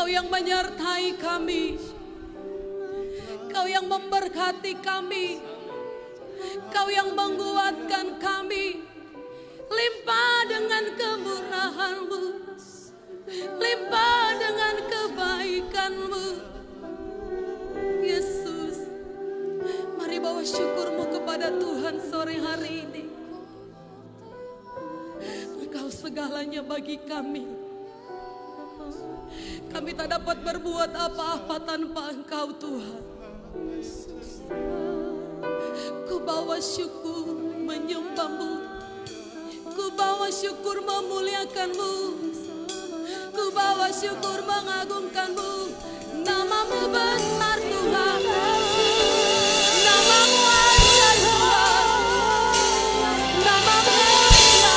yang menyertai kami, Kau yang memberkati kami, Kau yang menguatkan kami. Limpah dengan kemurahan-Mu, limpah dengan kebaikan-Mu. Yesus, mari bawa syukur-Mu kepada Tuhan sore hari ini. Engkau segalanya bagi kami. Kami tak dapat berbuat apa-apa tanpa Engkau Tuhan. Ku bawa syukur menyembah-Mu, ku bawa syukur memuliakan-Mu, ku bawa syukur mengagungkan-Mu. Nama-Mu besar Tuhan, nama-Mu ajaib Tuhan, nama-Mu mulia.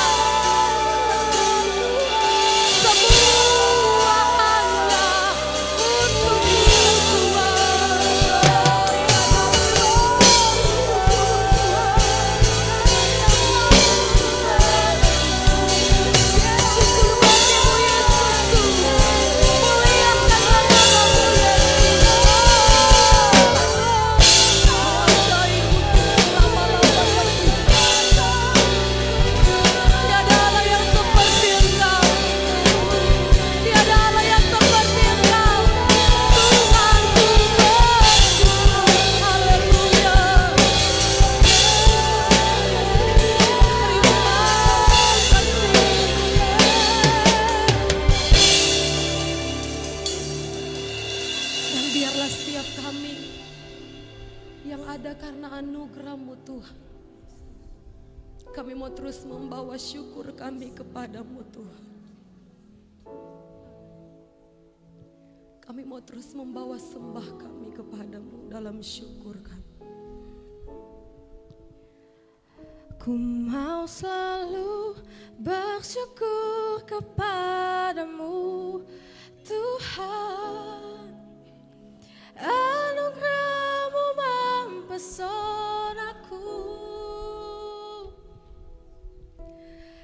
Semua hanya untuk-Mu Tuhan. Kami mau terus membawa syukur kami kepadamu Tuhan. Kami mau terus membawa sembah kami kepadamu dalam syukur kami. Ku mau selalu bersyukur kepadamu Tuhan. Anugerah-Mu mempesonaku.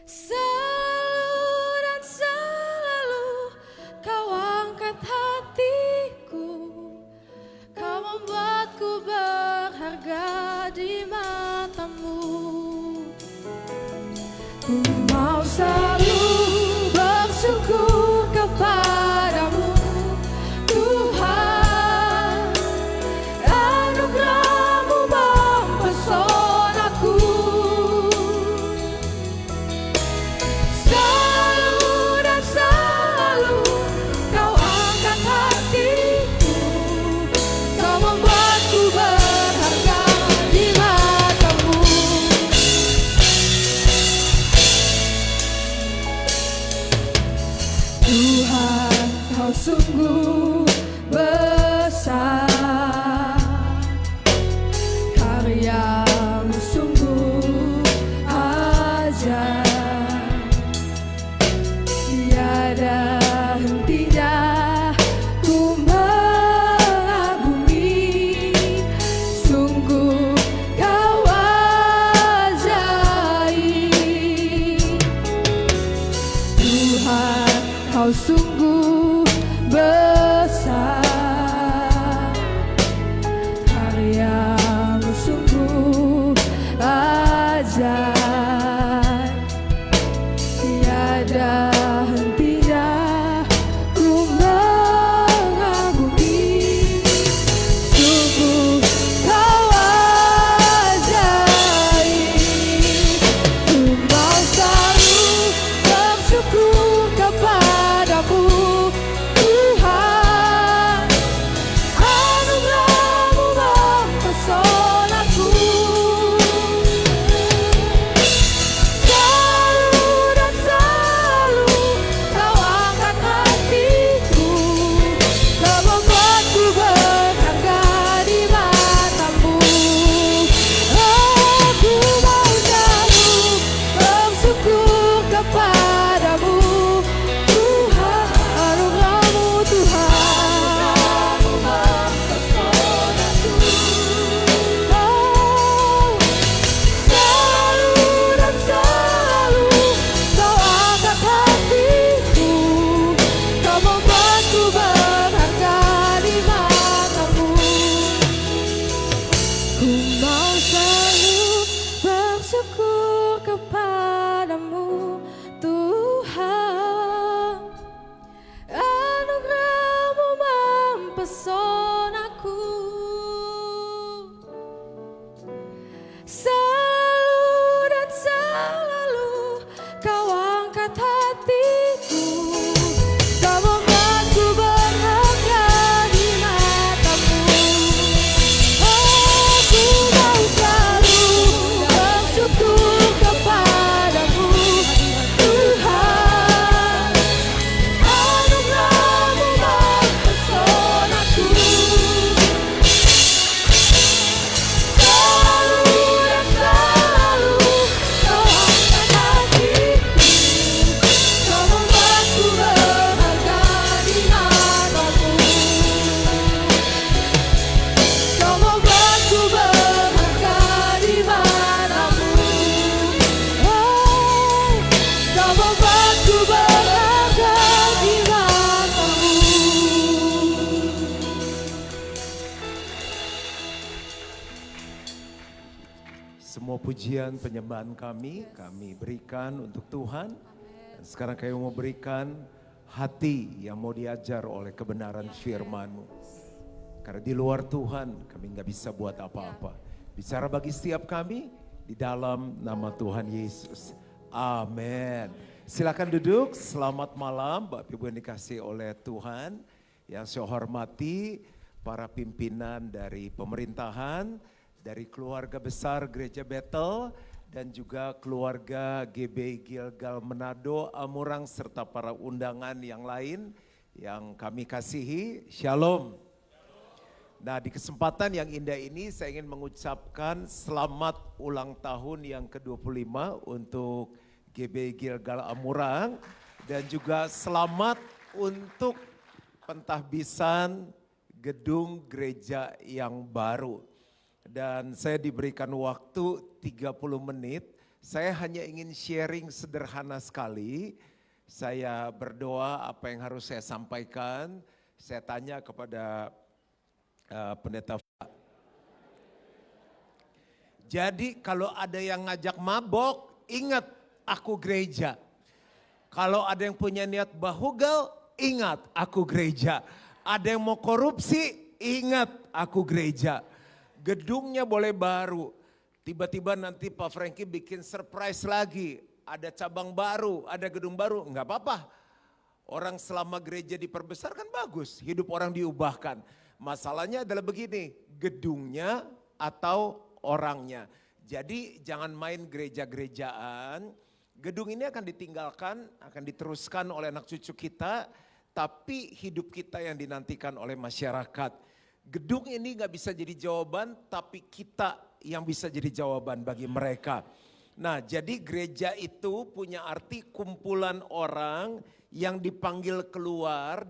Selalu dan selalu Kau angkat hatiku. Kau membuatku berharga di mata-Mu. Ku mau selalu bersyukur kepadamu Tuhan. Anugerah-Mu mempesonaku. Selalu dan selalu Kau angkat hatiku. Kau membuatku berharga di mata-Mu. Tuhan, Kau sungguh besar, karya-Mu sungguh ajaib. Tiada hentinya ku mengagumi, sungguh Kau ajaib. Tuhan, Kau sungguh besar, karya-Mu sungguh ajaib. Tiada hentinya ku mengagumi, sungguh Kau ajaib. Ku mau selalu bersyukur kepadamu Tuhan. Anugerah-Mu mempesonaku. Selalu dan selalu Kau angkat hatiku. Kau membuatku berharga di mata-Mu. Aku mau selalu bersyukur kepadamu Tuhan. Anugerah-Mu Tuhan. Oh, selalu dan selalu Kau angkat hatiku. Kau membuatku berharga Semua pujian penyembahan kami berikan untuk Tuhan. Dan sekarang kami mau berikan hati yang mau diajar oleh kebenaran firman-Mu. Karena di luar Tuhan kami nggak bisa buat apa-apa. Bicara bagi setiap kami di dalam nama Tuhan Yesus. Amin. Silakan duduk, selamat malam Bapak Ibu yang dikasihi oleh Tuhan. Yang saya hormati para pimpinan dari pemerintahan, dari keluarga besar Gereja Bethel dan juga keluarga GBI Gilgal Manado, Amurang serta para undangan yang lain yang kami kasihi. Shalom. Nah, di kesempatan yang indah ini saya ingin mengucapkan selamat ulang tahun yang ke-25 untuk GBI Gilgal Amurang dan juga selamat untuk pentahbisan gedung gereja yang baru. Dan saya diberikan waktu 30 menit, saya hanya ingin sharing sederhana sekali. Saya berdoa apa yang harus saya sampaikan, saya tanya kepada pendeta. Jadi kalau ada yang ngajak mabok, ingat aku gereja. Kalau ada yang punya niat bahugal, ingat aku gereja. Ada yang mau korupsi, ingat aku gereja. Gedungnya boleh baru, tiba-tiba nanti Pak Franky bikin surprise lagi, ada cabang baru, ada gedung baru, enggak apa-apa. Orang selama gereja diperbesar kan bagus, hidup orang diubahkan. Masalahnya adalah begini, gedungnya atau orangnya. Jadi jangan main gereja-gerejaan, gedung ini akan ditinggalkan, akan diteruskan oleh anak cucu kita, tapi hidup kita yang dinantikan oleh masyarakat. Gedung ini gak bisa jadi jawaban, tapi kita yang bisa jadi jawaban bagi mereka. Nah, jadi gereja itu punya arti kumpulan orang yang dipanggil keluar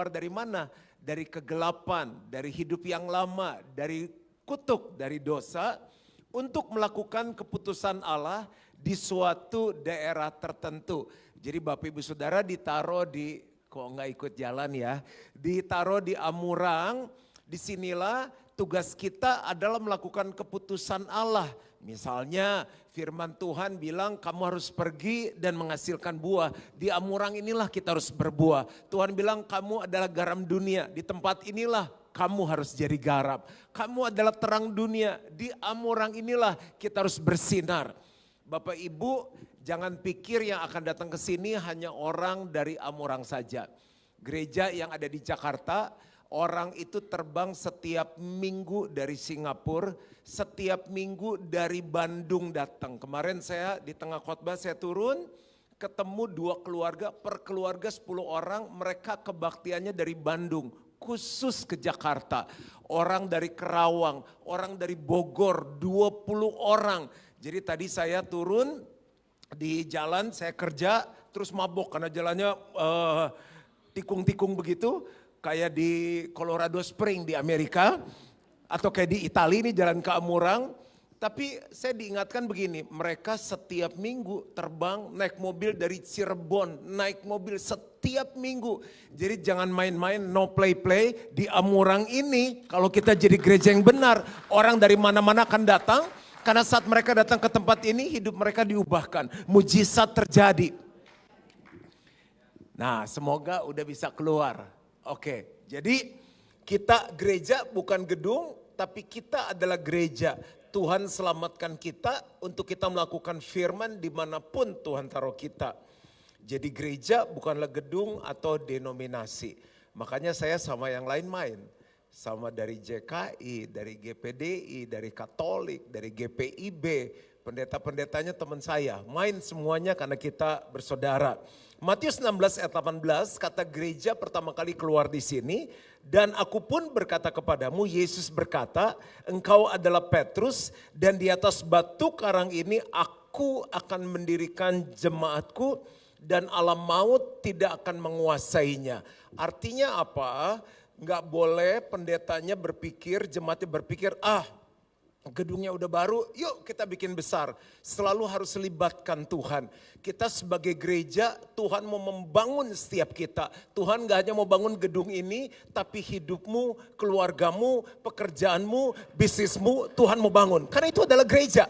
dari mana? Dari kegelapan, dari hidup yang lama, dari kutuk, dari dosa, untuk melakukan keputusan Allah di suatu daerah tertentu. Jadi Bapak Ibu Saudara ditaruh di, kok gak ikut jalan ya, ditaruh di Amurang. Disinilah tugas kita adalah melakukan keputusan Allah. Misalnya firman Tuhan bilang kamu harus pergi dan menghasilkan buah. Di Amurang inilah kita harus berbuah. Tuhan bilang kamu adalah garam dunia. Di tempat inilah kamu harus jadi garam. Kamu adalah terang dunia. Di Amurang inilah kita harus bersinar. Bapak Ibu jangan pikir yang akan datang ke sini hanya orang dari Amurang saja. Gereja yang ada di Jakarta, orang itu terbang setiap minggu dari Singapura, setiap minggu dari Bandung datang. Kemarin saya di tengah khotbah saya turun, ketemu 2 keluarga, per keluarga 10 orang, mereka kebaktiannya dari Bandung, khusus ke Jakarta. Orang dari Kerawang, orang dari Bogor, 20 orang. Jadi tadi saya turun di jalan, saya kerja, terus mabok karena jalannya tikung-tikung begitu. Kayak di Colorado Spring di Amerika, atau kayak di Italia ini jalan ke Amurang. Tapi saya diingatkan begini, mereka setiap minggu terbang naik mobil dari Cirebon, naik mobil setiap minggu. Jadi jangan main-main, no play-play di Amurang ini. Kalau kita jadi gereja yang benar, orang dari mana-mana akan datang. Karena saat mereka datang ke tempat ini, hidup mereka diubahkan, mujizat terjadi. Nah, semoga udah bisa keluar. Oke, jadi kita gereja bukan gedung, tapi kita adalah gereja. Tuhan selamatkan kita untuk kita melakukan firman dimanapun Tuhan taruh kita. Jadi gereja bukanlah gedung atau denominasi. Makanya saya sama yang lain main. Sama dari JKI, dari GPDI, dari Katolik, dari GPIB. Pendeta-pendetanya teman saya. Main semuanya karena kita bersaudara. Matius 16 ayat 18 kata gereja pertama kali keluar di sini. Dan aku pun berkata kepadamu, Yesus berkata, engkau adalah Petrus dan di atas batu karang ini aku akan mendirikan jemaatku dan alam maut tidak akan menguasainya. Artinya apa? Nggak boleh pendetanya berpikir, jemaatnya berpikir, gedungnya udah baru, yuk kita bikin besar. Selalu harus libatkan Tuhan. Kita sebagai gereja, Tuhan mau membangun setiap kita. Tuhan gak hanya mau bangun gedung ini, tapi hidupmu, keluargamu, pekerjaanmu, bisnismu, Tuhan mau bangun. Karena itu adalah gereja.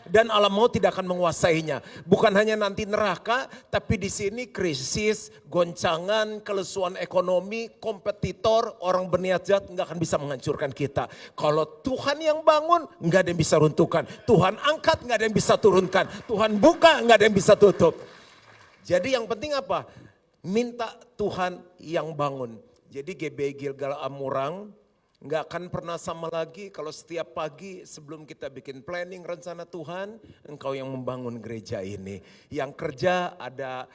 dan alam maut tidak akan menguasainya. Bukan hanya nanti neraka, tapi di sini krisis, goncangan, kelesuan ekonomi, kompetitor, orang berniat jahat nggak akan bisa menghancurkan kita. Kalau Tuhan yang bangun, nggak ada yang bisa runtuhkan. Tuhan angkat, nggak ada yang bisa turunkan. Tuhan buka, nggak ada yang bisa tutup. Jadi yang penting apa? Minta Tuhan yang bangun. Jadi GBI Gilgal Amurang nggak akan pernah sama lagi kalau setiap pagi sebelum kita bikin planning rencana Tuhan, engkau yang membangun gereja ini. Yang kerja ada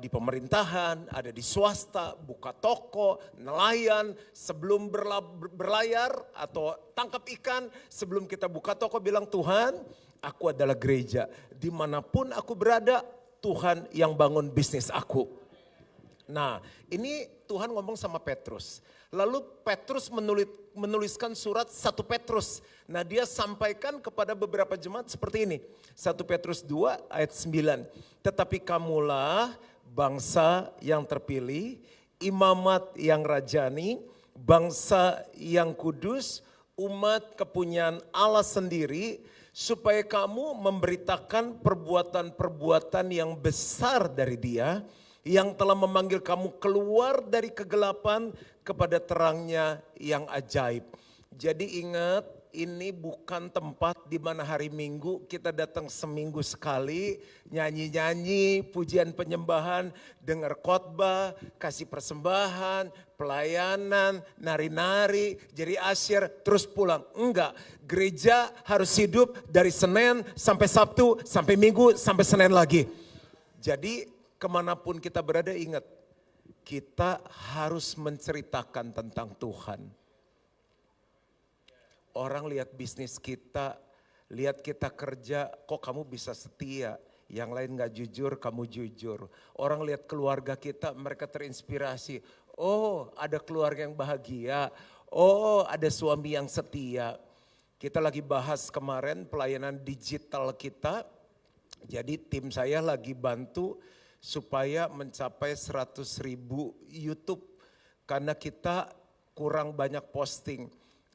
di pemerintahan, ada di swasta, buka toko, nelayan, sebelum berlayar atau tangkap ikan, sebelum kita buka toko bilang Tuhan, aku adalah gereja. Dimanapun aku berada, Tuhan yang bangun bisnis aku. Nah, ini Tuhan ngomong sama Petrus. Lalu Petrus menuliskan surat 1 Petrus. Nah, dia sampaikan kepada beberapa jemaat seperti ini. 1 Petrus 2 ayat 9. Tetapi kamulah bangsa yang terpilih, imamat yang rajani, bangsa yang kudus, umat kepunyaan Allah sendiri, supaya kamu memberitakan perbuatan-perbuatan yang besar dari Dia, yang telah memanggil kamu keluar dari kegelapan kepada terangnya yang ajaib. Jadi ingat, ini bukan tempat di mana hari Minggu kita datang seminggu sekali, nyanyi-nyanyi, pujian penyembahan, dengar khotbah, kasih persembahan, pelayanan, nari-nari, jadi asyir, terus pulang. Enggak, gereja harus hidup dari Senin sampai Sabtu, sampai Minggu, sampai Senin lagi. Jadi kemanapun kita berada, ingat, kita harus menceritakan tentang Tuhan. Orang lihat bisnis kita, lihat kita kerja, kok kamu bisa setia. Yang lain gak jujur, kamu jujur. Orang lihat keluarga kita, mereka terinspirasi. Oh, ada keluarga yang bahagia. Oh, ada suami yang setia. Kita lagi bahas kemarin pelayanan digital kita. Jadi tim saya lagi bantu supaya mencapai 100.000 YouTube. Karena kita kurang banyak posting.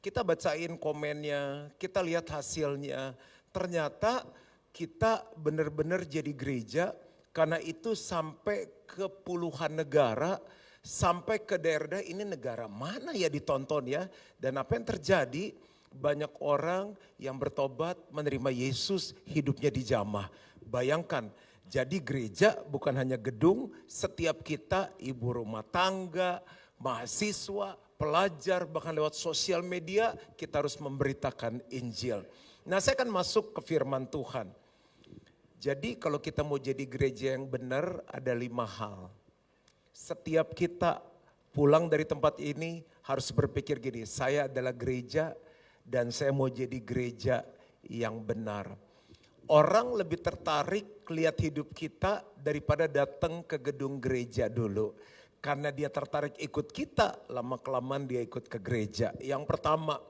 Kita bacain komennya, kita lihat hasilnya. Ternyata kita benar-benar jadi gereja, karena itu sampai ke puluhan negara, sampai ke daerah ini negara mana ya ditonton ya. Dan apa yang terjadi, banyak orang yang bertobat menerima Yesus, hidupnya dijamah. Bayangkan, jadi gereja bukan hanya gedung, setiap kita ibu rumah tangga, mahasiswa, pelajar, bahkan lewat sosial media kita harus memberitakan Injil. Nah, saya akan masuk ke firman Tuhan. Jadi kalau kita mau jadi gereja yang benar, ada 5 hal. Setiap kita pulang dari tempat ini harus berpikir gini, saya adalah gereja dan saya mau jadi gereja yang benar. Orang lebih tertarik lihat hidup kita daripada datang ke gedung gereja dulu. Karena dia tertarik ikut kita, lama-kelamaan dia ikut ke gereja. Yang pertama,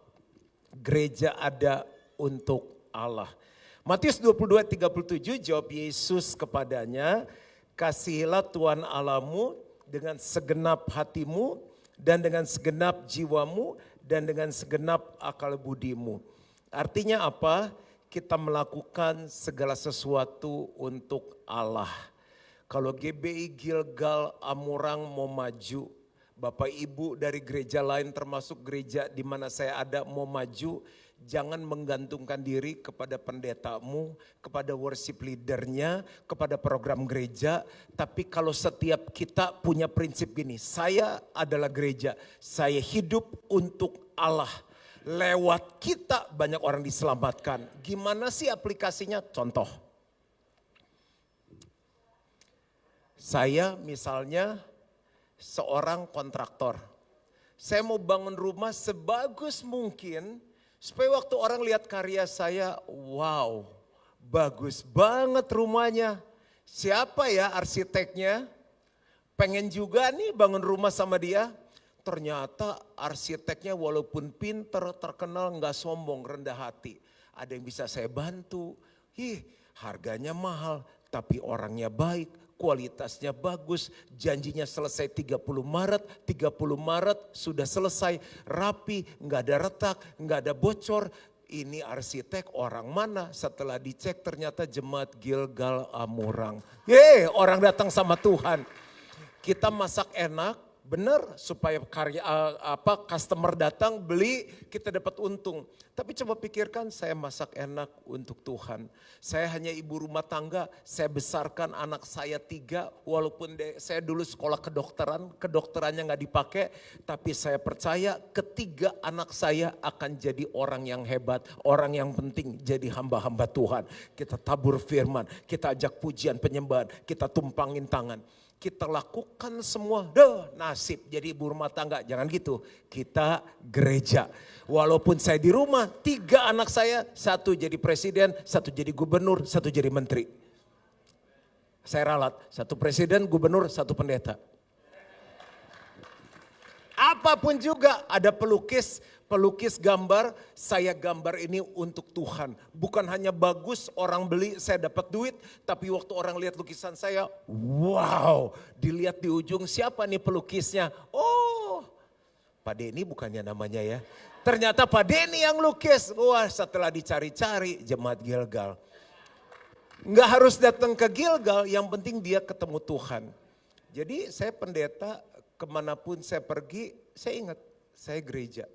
gereja ada untuk Allah. Matius 22:37 jawab Yesus kepadanya, kasihilah Tuhan Allahmu dengan segenap hatimu dan dengan segenap jiwamu dan dengan segenap akal budimu. Artinya apa? Kita melakukan segala sesuatu untuk Allah. Kalau GBI Gilgal Amurang mau maju, Bapak Ibu dari gereja lain termasuk gereja di mana saya ada mau maju, jangan menggantungkan diri kepada pendetamu, kepada worship leadernya, kepada program gereja. Tapi kalau setiap kita punya prinsip gini, saya adalah gereja, saya hidup untuk Allah. Lewat kita banyak orang diselamatkan. Gimana sih aplikasinya? Contoh. Saya misalnya seorang kontraktor. Saya mau bangun rumah sebagus mungkin supaya waktu orang lihat karya saya, wow, bagus banget rumahnya. Siapa ya arsiteknya? Pengen juga nih bangun rumah sama dia. Ternyata arsiteknya walaupun pinter, terkenal, nggak sombong, rendah hati. Ada yang bisa saya bantu. Harganya mahal, tapi orangnya baik, kualitasnya bagus, janjinya selesai 30 Maret sudah selesai, rapi, nggak ada retak, nggak ada bocor. ini arsitek orang mana? Setelah dicek ternyata Jemaat Gilgal Amurang. Orang datang sama Tuhan. Kita masak enak, benar supaya customer datang beli, kita dapat untung. Tapi coba pikirkan, saya masak enak untuk Tuhan. Saya hanya ibu rumah tangga, saya besarkan anak saya 3, walaupun saya dulu sekolah kedokterannya nggak dipakai, tapi saya percaya ketiga anak saya akan jadi orang yang hebat, orang yang penting, jadi hamba-hamba Tuhan. Kita tabur firman, kita ajak pujian penyembahan, kita tumpangin tangan. Kita lakukan semua, nasib jadi ibu rumah tangga. Jangan gitu, kita gereja. Walaupun saya di rumah, 3 anak saya, 1 jadi presiden, 1 jadi gubernur, 1 jadi menteri. Saya ralat, 1 presiden, gubernur, 1 pendeta. Apapun juga, ada pelukis gambar, saya gambar ini untuk Tuhan. Bukan hanya bagus orang beli, saya dapat duit, tapi waktu orang lihat lukisan saya, wow, dilihat di ujung siapa nih pelukisnya? Oh, Pak Denny bukannya namanya ya. Ternyata Pak Denny yang lukis. Wah, setelah dicari-cari Jemaat Gilgal. Nggak harus datang ke Gilgal, yang penting dia ketemu Tuhan. Jadi saya pendeta, kemanapun saya pergi, saya ingat, saya gereja.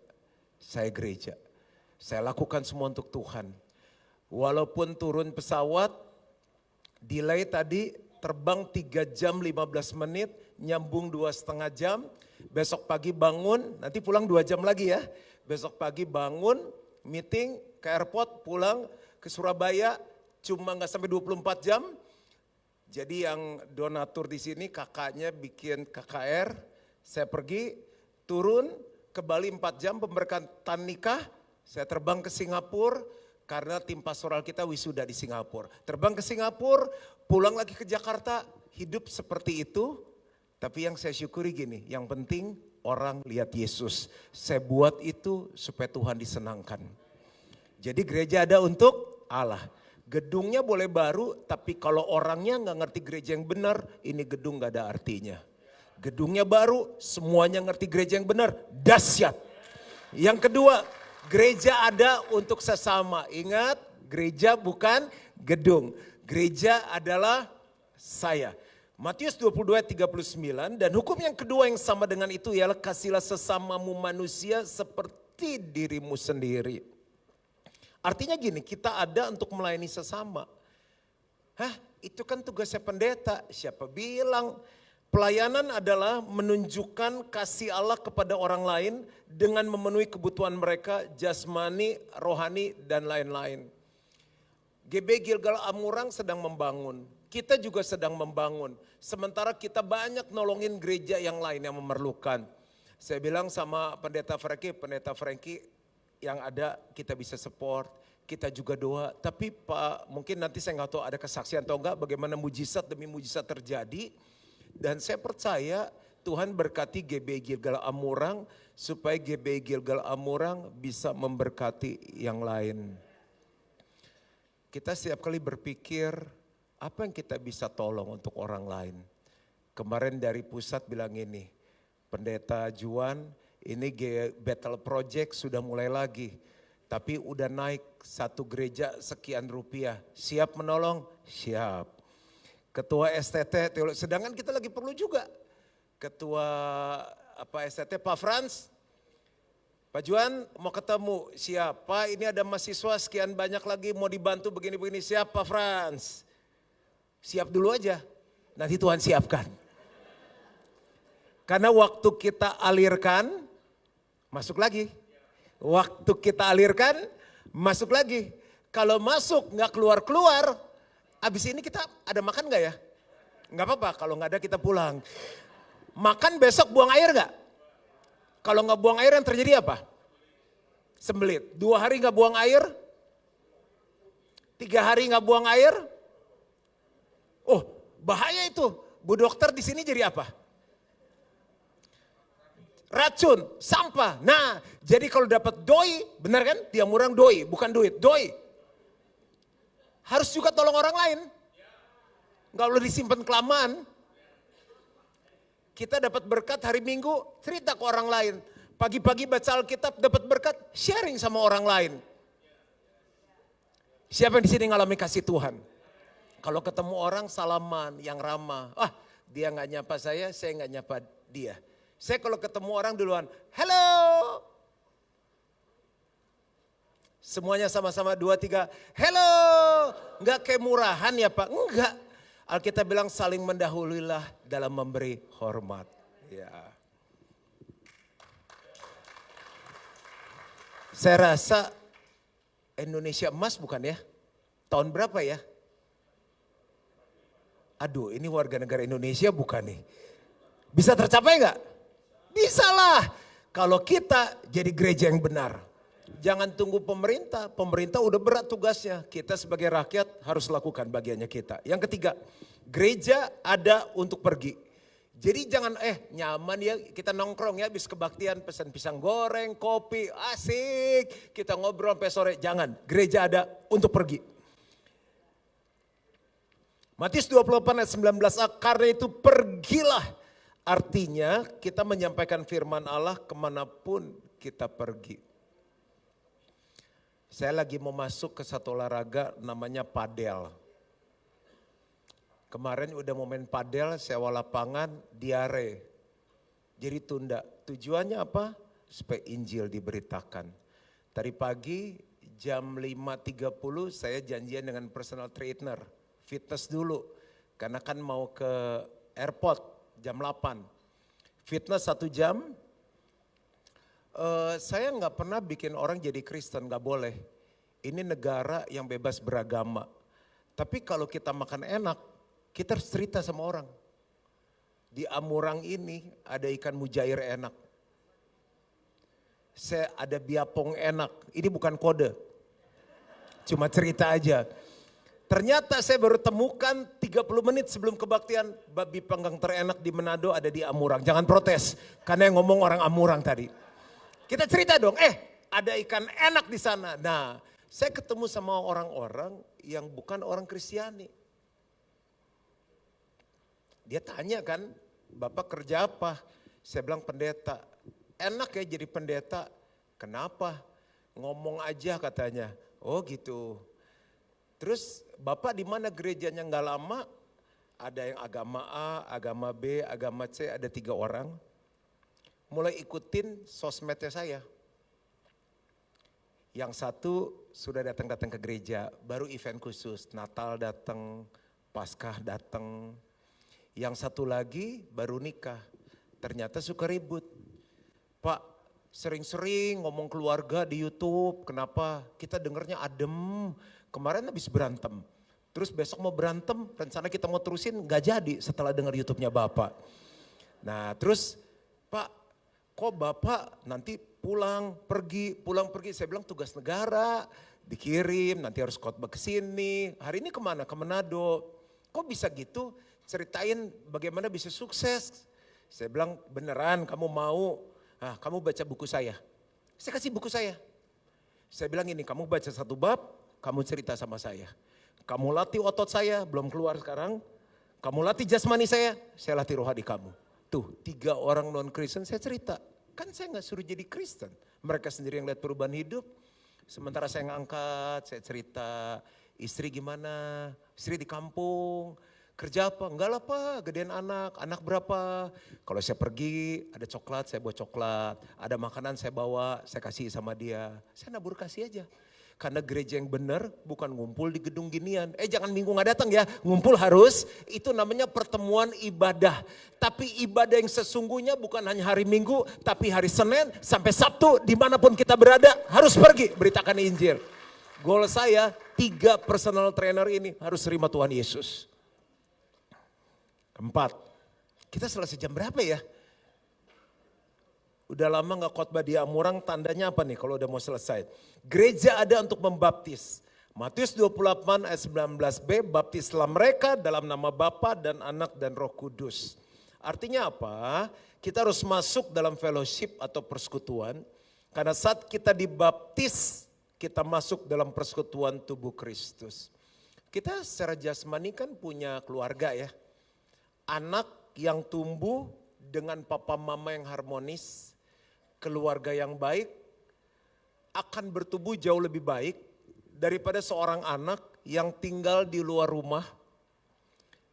Saya lakukan semua untuk Tuhan. Walaupun turun pesawat, delay tadi terbang 3 jam 15 menit, nyambung 2,5 jam. Besok pagi bangun, nanti pulang 2 jam lagi ya. Besok pagi bangun, meeting ke airport, pulang ke Surabaya, cuma gak sampai 24 jam. Jadi yang donatur di sini kakaknya bikin KKR, saya pergi, turun, ke Bali 4 jam pemberkatan nikah, saya terbang ke Singapura karena tim pastoral kita wisuda di Singapura. Terbang ke Singapura, pulang lagi ke Jakarta, hidup seperti itu. Tapi yang saya syukuri gini, yang penting orang lihat Yesus. Saya buat itu supaya Tuhan disenangkan. Jadi gereja ada untuk Allah. Gedungnya boleh baru, tapi kalau orangnya gak ngerti gereja yang benar, ini gedung gak ada artinya. Gedungnya baru, semuanya ngerti gereja yang benar, dahsyat. Yang kedua, gereja ada untuk sesama. Ingat, gereja bukan gedung. Gereja adalah saya. Matius 22:39, dan hukum yang kedua yang sama dengan itu ialah kasihlah sesamamu manusia seperti dirimu sendiri. Artinya gini, kita ada untuk melayani sesama. Itu kan tugasnya pendeta, siapa bilang? Pelayanan adalah menunjukkan kasih Allah kepada orang lain dengan memenuhi kebutuhan mereka, jasmani, rohani, dan lain-lain. GB Gilgal Amurang sedang membangun, kita juga sedang membangun. Sementara kita banyak nolongin gereja yang lain yang memerlukan. Saya bilang sama pendeta Frankie yang ada kita bisa support, kita juga doa. Tapi Pak, mungkin nanti saya nggak tahu ada kesaksian atau enggak bagaimana mujizat demi mujizat terjadi. Dan saya percaya Tuhan berkati GB Gilgal Amurang supaya GB Gilgal Amurang bisa memberkati yang lain. Kita setiap kali berpikir apa yang kita bisa tolong untuk orang lain. Kemarin dari pusat bilang ini, Pendeta Juan, ini Battle Project sudah mulai lagi. Tapi udah naik 1 gereja sekian rupiah. Siap menolong? Siap. Ketua STT teologi, sedangkan kita lagi perlu juga. Ketua STT Pak Frans, Pak Juan mau ketemu, siapa? Ini ada mahasiswa sekian banyak lagi mau dibantu begini-begini, siap Pak Frans. Siap dulu aja, nanti Tuhan siapkan. Karena waktu kita alirkan, masuk lagi. Waktu kita alirkan, masuk lagi. Kalau masuk nggak keluar-keluar, abis ini kita ada makan gak ya? Gak apa-apa, kalau gak ada kita pulang. Makan besok buang air gak? Kalau gak buang air yang terjadi apa? Sembelit. 2 hari gak buang air? 3 hari gak buang air? Oh, bahaya itu. Bu dokter di sini jadi apa? Racun, sampah. Nah, jadi kalau dapat doi, benar kan? Dia murang doi, bukan duit, doi. Harus juga tolong orang lain. Gak boleh disimpan kelamaan. Kita dapat berkat hari Minggu, cerita ke orang lain. Pagi-pagi baca Alkitab dapat berkat, sharing sama orang lain. Siapa yang di sini ngalami kasih Tuhan? Kalau ketemu orang salaman yang ramah. Dia nggak nyapa saya nggak nyapa dia. Saya kalau ketemu orang duluan, hello. Semuanya sama-sama 2, 3, hello. Enggak kayak murahan ya Pak, enggak. Alkitab bilang saling mendahuluilah dalam memberi hormat. Ya. Saya rasa Indonesia emas bukan ya? Tahun berapa ya? Aduh, ini warga negara Indonesia bukan nih. Bisa tercapai nggak? Bisa lah. Kalau kita jadi gereja yang benar. Jangan tunggu pemerintah. Pemerintah udah berat tugasnya. Kita sebagai rakyat harus lakukan bagiannya kita. Yang ketiga, gereja ada untuk pergi. Jadi jangan nyaman ya kita nongkrong ya habis kebaktian pesan pisang goreng, kopi, asik. Kita ngobrol sampai sore. Jangan, gereja ada untuk pergi. Matius 28 ayat 19a, karena itu pergilah. Artinya kita menyampaikan firman Allah kemanapun kita pergi. Saya lagi mau masuk ke satu olahraga namanya padel. Kemarin udah mau main padel, sewa lapangan, diare. Jadi tunda. Tujuannya apa? Supaya Injil diberitakan. Tadi pagi jam 5.30 saya janjian dengan personal trainer. Fitness dulu. Karena kan mau ke airport jam 8. Fitness 1 jam. Saya nggak pernah bikin orang jadi Kristen, nggak boleh. Ini negara yang bebas beragama. Tapi kalau kita makan enak, kita harus cerita sama orang. Di Amurang ini ada ikan mujair enak. Saya ada biapong enak. Ini bukan kode. Cuma cerita aja. Ternyata saya baru temukan 30 menit sebelum kebaktian babi panggang terenak di Manado ada di Amurang. Jangan protes karena yang ngomong orang Amurang tadi. Kita cerita dong, ada ikan enak di sana. Nah, saya ketemu sama orang-orang yang bukan orang Kristiani. Dia tanya kan, Bapak kerja apa? Saya bilang pendeta. Enak ya jadi pendeta. Kenapa? Ngomong aja katanya. Oh gitu. Terus Bapak di mana gerejanya nggak lama? Ada yang agama A, agama B, agama C, ada 3 orang. Mulai ikutin sosmednya saya. Yang satu sudah datang ke gereja, baru event khusus, Natal datang, Paskah datang. Yang satu lagi baru nikah, ternyata suka ribut. Pak, sering-sering ngomong keluarga di YouTube, kenapa? Kita dengernya adem, kemarin habis berantem. Terus besok mau berantem, rencana kita mau terusin gak jadi setelah denger YouTube-nya Bapak. Nah terus, Pak, kok Bapak nanti pulang pergi, saya bilang tugas negara, dikirim, nanti harus khotbah ke sini. Hari ini kemana? Ke Manado. Kok bisa gitu? Ceritain bagaimana bisa sukses. Saya bilang beneran kamu mau, kamu baca buku saya. Saya kasih buku saya. Saya bilang ini, kamu baca 1 bab, kamu cerita sama saya. Kamu latih otot saya, belum keluar sekarang. Kamu latih jasmani saya latih rohani kamu. Tuh 3 orang non-Kristen saya cerita. Kan saya gak suruh jadi Kristen. Mereka sendiri yang lihat perubahan hidup. Sementara saya ngangkat, saya cerita istri gimana, istri di kampung. Kerja apa? Enggak lah Pak, gedean anak berapa? Kalau saya pergi ada coklat, saya bawa coklat. Ada makanan saya bawa, saya kasih sama dia. Saya nabur kasih aja. Karena gereja yang benar bukan ngumpul di gedung ginian. Jangan minggu gak datang ya, ngumpul harus. Itu namanya pertemuan ibadah. Tapi ibadah yang sesungguhnya bukan hanya hari Minggu, tapi hari Senin sampai Sabtu dimanapun kita berada harus pergi beritakan Injil. Goal saya 3 personal trainer ini harus terima Tuhan Yesus. 4, kita selesai jam berapa ya? Udah lama gak khotbah di Amurang, tandanya apa nih kalau udah mau selesai? Gereja ada untuk membaptis. Matius 28 ayat 19b, baptislah mereka dalam nama Bapa dan Anak dan Roh Kudus. Artinya apa? Kita harus masuk dalam fellowship atau persekutuan. Karena saat kita dibaptis, kita masuk dalam persekutuan tubuh Kristus. Kita secara jasmani kan punya keluarga ya. Anak yang tumbuh dengan papa mama yang harmonis, keluarga yang baik, akan bertumbuh jauh lebih baik daripada seorang anak yang tinggal di luar rumah,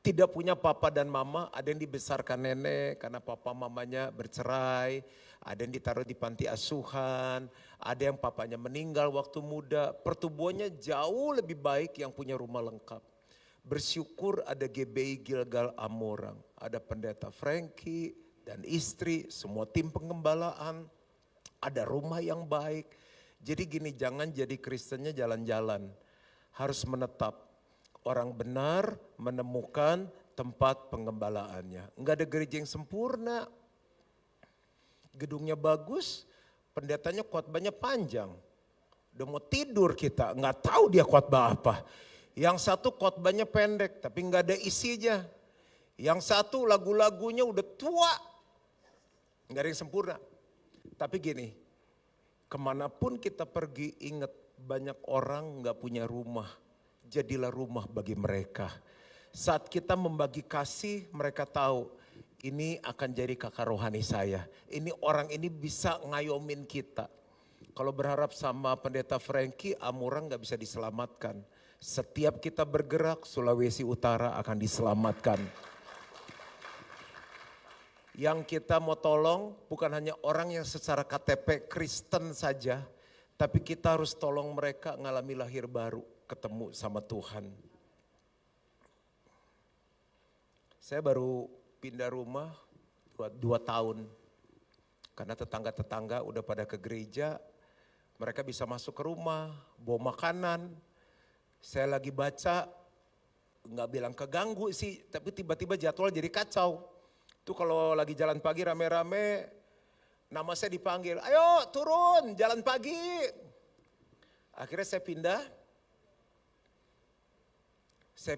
tidak punya papa dan mama. Ada yang dibesarkan nenek karena papa mamanya bercerai, ada yang ditaruh di panti asuhan, ada yang papanya meninggal waktu muda. Pertumbuhannya jauh lebih baik yang punya rumah lengkap. Bersyukur ada GBI Gilgal Amorang, ada pendeta Frankie dan istri, semua tim pengembalaan, ada rumah yang baik. Jadi gini, jangan jadi Kristennya jalan-jalan, harus menetap. Orang benar menemukan tempat pengembalaannya. Enggak ada gereja yang sempurna. Gedungnya bagus, pendetanya khotbahnya panjang. Udah mau tidur kita, enggak tahu dia khotbah apa. Yang satu khotbahnya pendek tapi enggak ada isinya. Yang satu lagu-lagunya udah tua. Enggak ada yang sempurna. Tapi gini, kemanapun kita pergi ingat banyak orang enggak punya rumah. Jadilah rumah bagi mereka. Saat kita membagi kasih, mereka tahu ini akan jadi kakak rohani saya. Ini orang ini bisa ngayomin kita. Kalau berharap sama pendeta Frankie, Amorang gak bisa diselamatkan. Setiap kita bergerak, Sulawesi Utara akan diselamatkan. Yang kita mau tolong bukan hanya orang yang secara KTP Kristen saja, tapi kita harus tolong mereka ngalami lahir baru, ketemu sama Tuhan. Saya baru pindah rumah 2 tahun. Karena tetangga-tetangga udah pada ke gereja, mereka bisa masuk ke rumah, bawa makanan. Saya lagi baca, nggak bilang keganggu sih, tapi tiba-tiba jadwal jadi kacau. Itu kalau lagi jalan pagi rame-rame, nama saya dipanggil, ayo turun jalan pagi. Akhirnya saya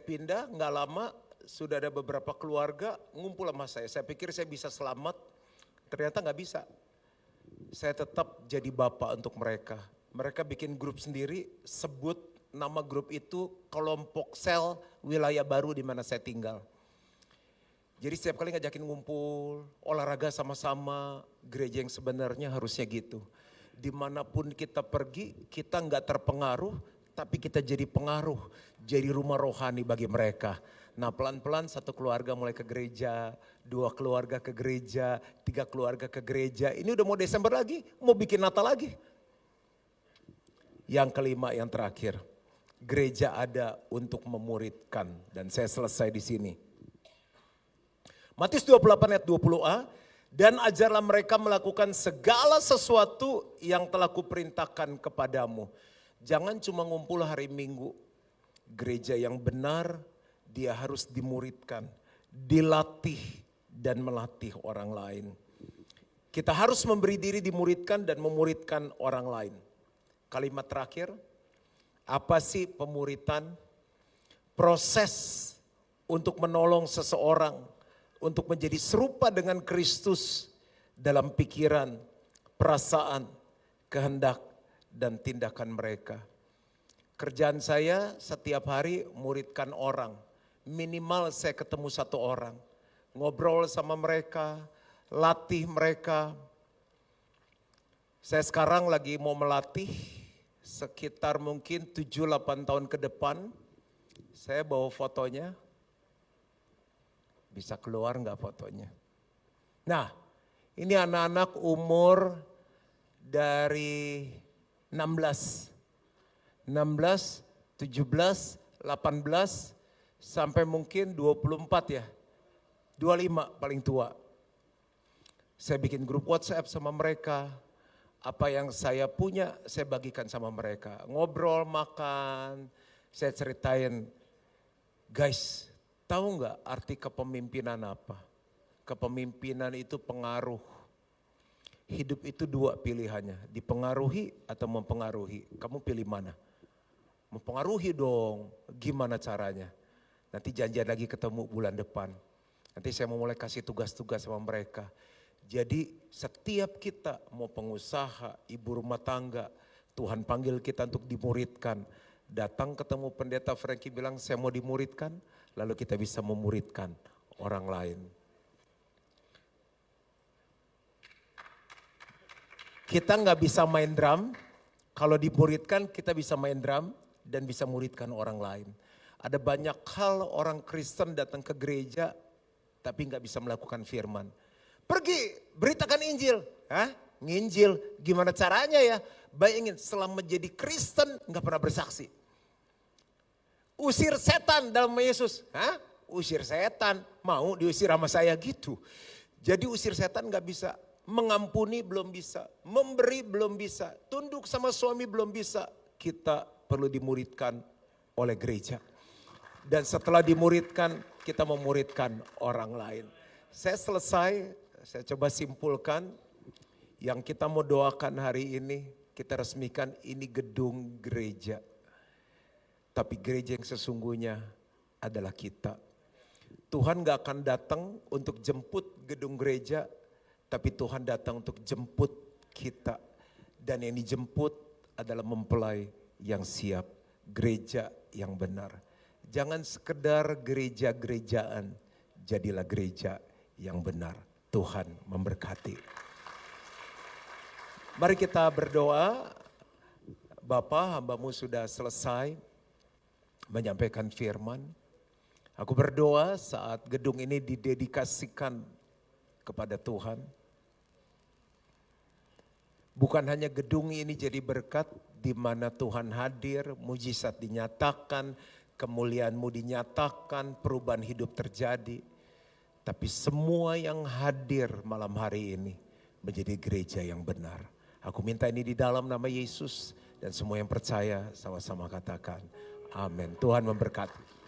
pindah, nggak lama sudah ada beberapa keluarga ngumpul sama saya. Saya pikir saya bisa selamat, ternyata nggak bisa. Saya tetap jadi bapak untuk mereka. Mereka bikin grup sendiri, sebut nama grup itu kelompok sel wilayah baru di mana saya tinggal. Jadi setiap kali ngajakin ngumpul, olahraga sama-sama, gereja yang sebenarnya harusnya gitu. Dimanapun kita pergi, kita nggak terpengaruh, tapi kita jadi pengaruh, jadi rumah rohani bagi mereka. Nah pelan-pelan 1 keluarga mulai ke gereja, 2 keluarga ke gereja, 3 keluarga ke gereja. Ini udah mau Desember lagi, mau bikin Natal lagi. Yang kelima, yang terakhir, gereja ada untuk memuridkan, dan saya selesai di sini. Matius 28 ayat 20a, dan ajarlah mereka melakukan segala sesuatu yang telah kuperintahkan kepadamu. Jangan cuma ngumpul hari Minggu. Gereja yang benar dia harus dimuridkan, dilatih dan melatih orang lain. Kita harus memberi diri dimuridkan dan memuridkan orang lain. Kalimat terakhir, apa sih pemuritan? Proses untuk menolong seseorang untuk menjadi serupa dengan Kristus dalam pikiran, perasaan, kehendak, dan tindakan mereka. Kerjaan saya setiap hari muridkan orang. Minimal saya ketemu 1 orang. Ngobrol sama mereka, latih mereka. Saya sekarang lagi mau melatih sekitar mungkin 7-8 tahun ke depan. Saya bawa fotonya. Bisa keluar nggak fotonya? Nah, ini anak-anak umur dari 16, 17, 18, sampai mungkin 24 ya. 25 paling tua. Saya bikin grup WhatsApp sama mereka. Apa yang saya punya saya bagikan sama mereka. Ngobrol, makan, saya ceritain, guys, tahu nggak arti kepemimpinan apa? Kepemimpinan itu pengaruh. Hidup itu 2 pilihannya, dipengaruhi atau mempengaruhi. Kamu pilih mana? Mempengaruhi dong, gimana caranya? Nanti janjian lagi ketemu bulan depan. Nanti saya mau mulai kasih tugas-tugas sama mereka. Jadi setiap kita mau pengusaha, ibu rumah tangga, Tuhan panggil kita untuk dimuridkan. Datang ketemu pendeta Frankie bilang saya mau dimuridkan. Lalu kita bisa memuridkan orang lain. Kita nggak bisa main drum, kalau dimuridkan kita bisa main drum, dan bisa muridkan orang lain. Ada banyak hal orang Kristen datang ke gereja tapi nggak bisa melakukan firman. Pergi beritakan Injil. Hah? Nginjil gimana caranya ya? Bayangin selama menjadi Kristen nggak pernah bersaksi. Usir setan dalam nama Yesus. Hah? Usir setan, mau diusir sama saya gitu. Jadi usir setan gak bisa, mengampuni belum bisa, memberi belum bisa, tunduk sama suami belum bisa. Kita perlu dimuridkan oleh gereja. Dan setelah dimuridkan, kita memuridkan orang lain. Saya coba simpulkan. Yang kita mau doakan hari ini, kita resmikan ini gedung gereja. Tapi gereja yang sesungguhnya adalah kita. Tuhan gak akan datang untuk jemput gedung gereja, tapi Tuhan datang untuk jemput kita. Dan yang dijemput adalah mempelai yang siap, gereja yang benar. Jangan sekedar gereja-gerejaan, jadilah gereja yang benar. Tuhan memberkati. Mari kita berdoa. Bapa, hambamu sudah selesai menyampaikan firman. Aku berdoa saat gedung ini didedikasikan kepada Tuhan. Bukan hanya gedung ini jadi berkat di mana Tuhan hadir, mujizat dinyatakan, kemuliaan-Mu dinyatakan, perubahan hidup terjadi. Tapi semua yang hadir malam hari ini menjadi gereja yang benar. Aku minta ini di dalam nama Yesus dan semua yang percaya sama-sama katakan amin. Tuhan memberkati.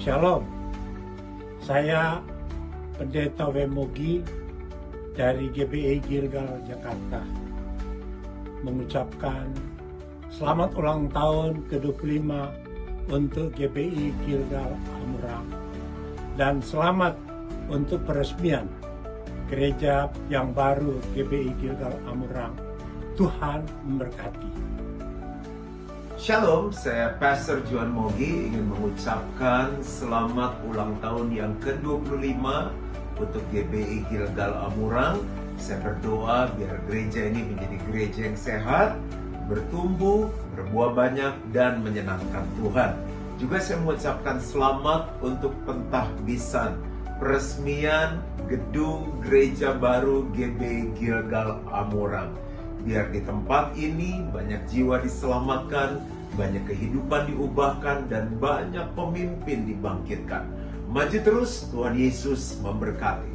Shalom, saya Pendeta Wemogi dari GBI Gilgal Jakarta mengucapkan selamat ulang tahun ke-25 untuk GBI Gilgal Amurang dan selamat untuk peresmian gereja yang baru GBI Gilgal Amurang. Tuhan memberkati. Shalom, saya Pastor Juan Mogi ingin mengucapkan selamat ulang tahun yang ke-25 untuk GBI Gilgal Amurang. Saya berdoa biar gereja ini menjadi gereja yang sehat, bertumbuh, berbuah banyak, dan menyenangkan Tuhan. Juga saya mengucapkan selamat untuk pentahbisan peresmian gedung gereja baru GBI Gilgal Amurang. Biar di tempat ini banyak jiwa diselamatkan, banyak kehidupan diubahkan, dan banyak pemimpin dibangkitkan. Maju terus, Tuhan Yesus memberkati.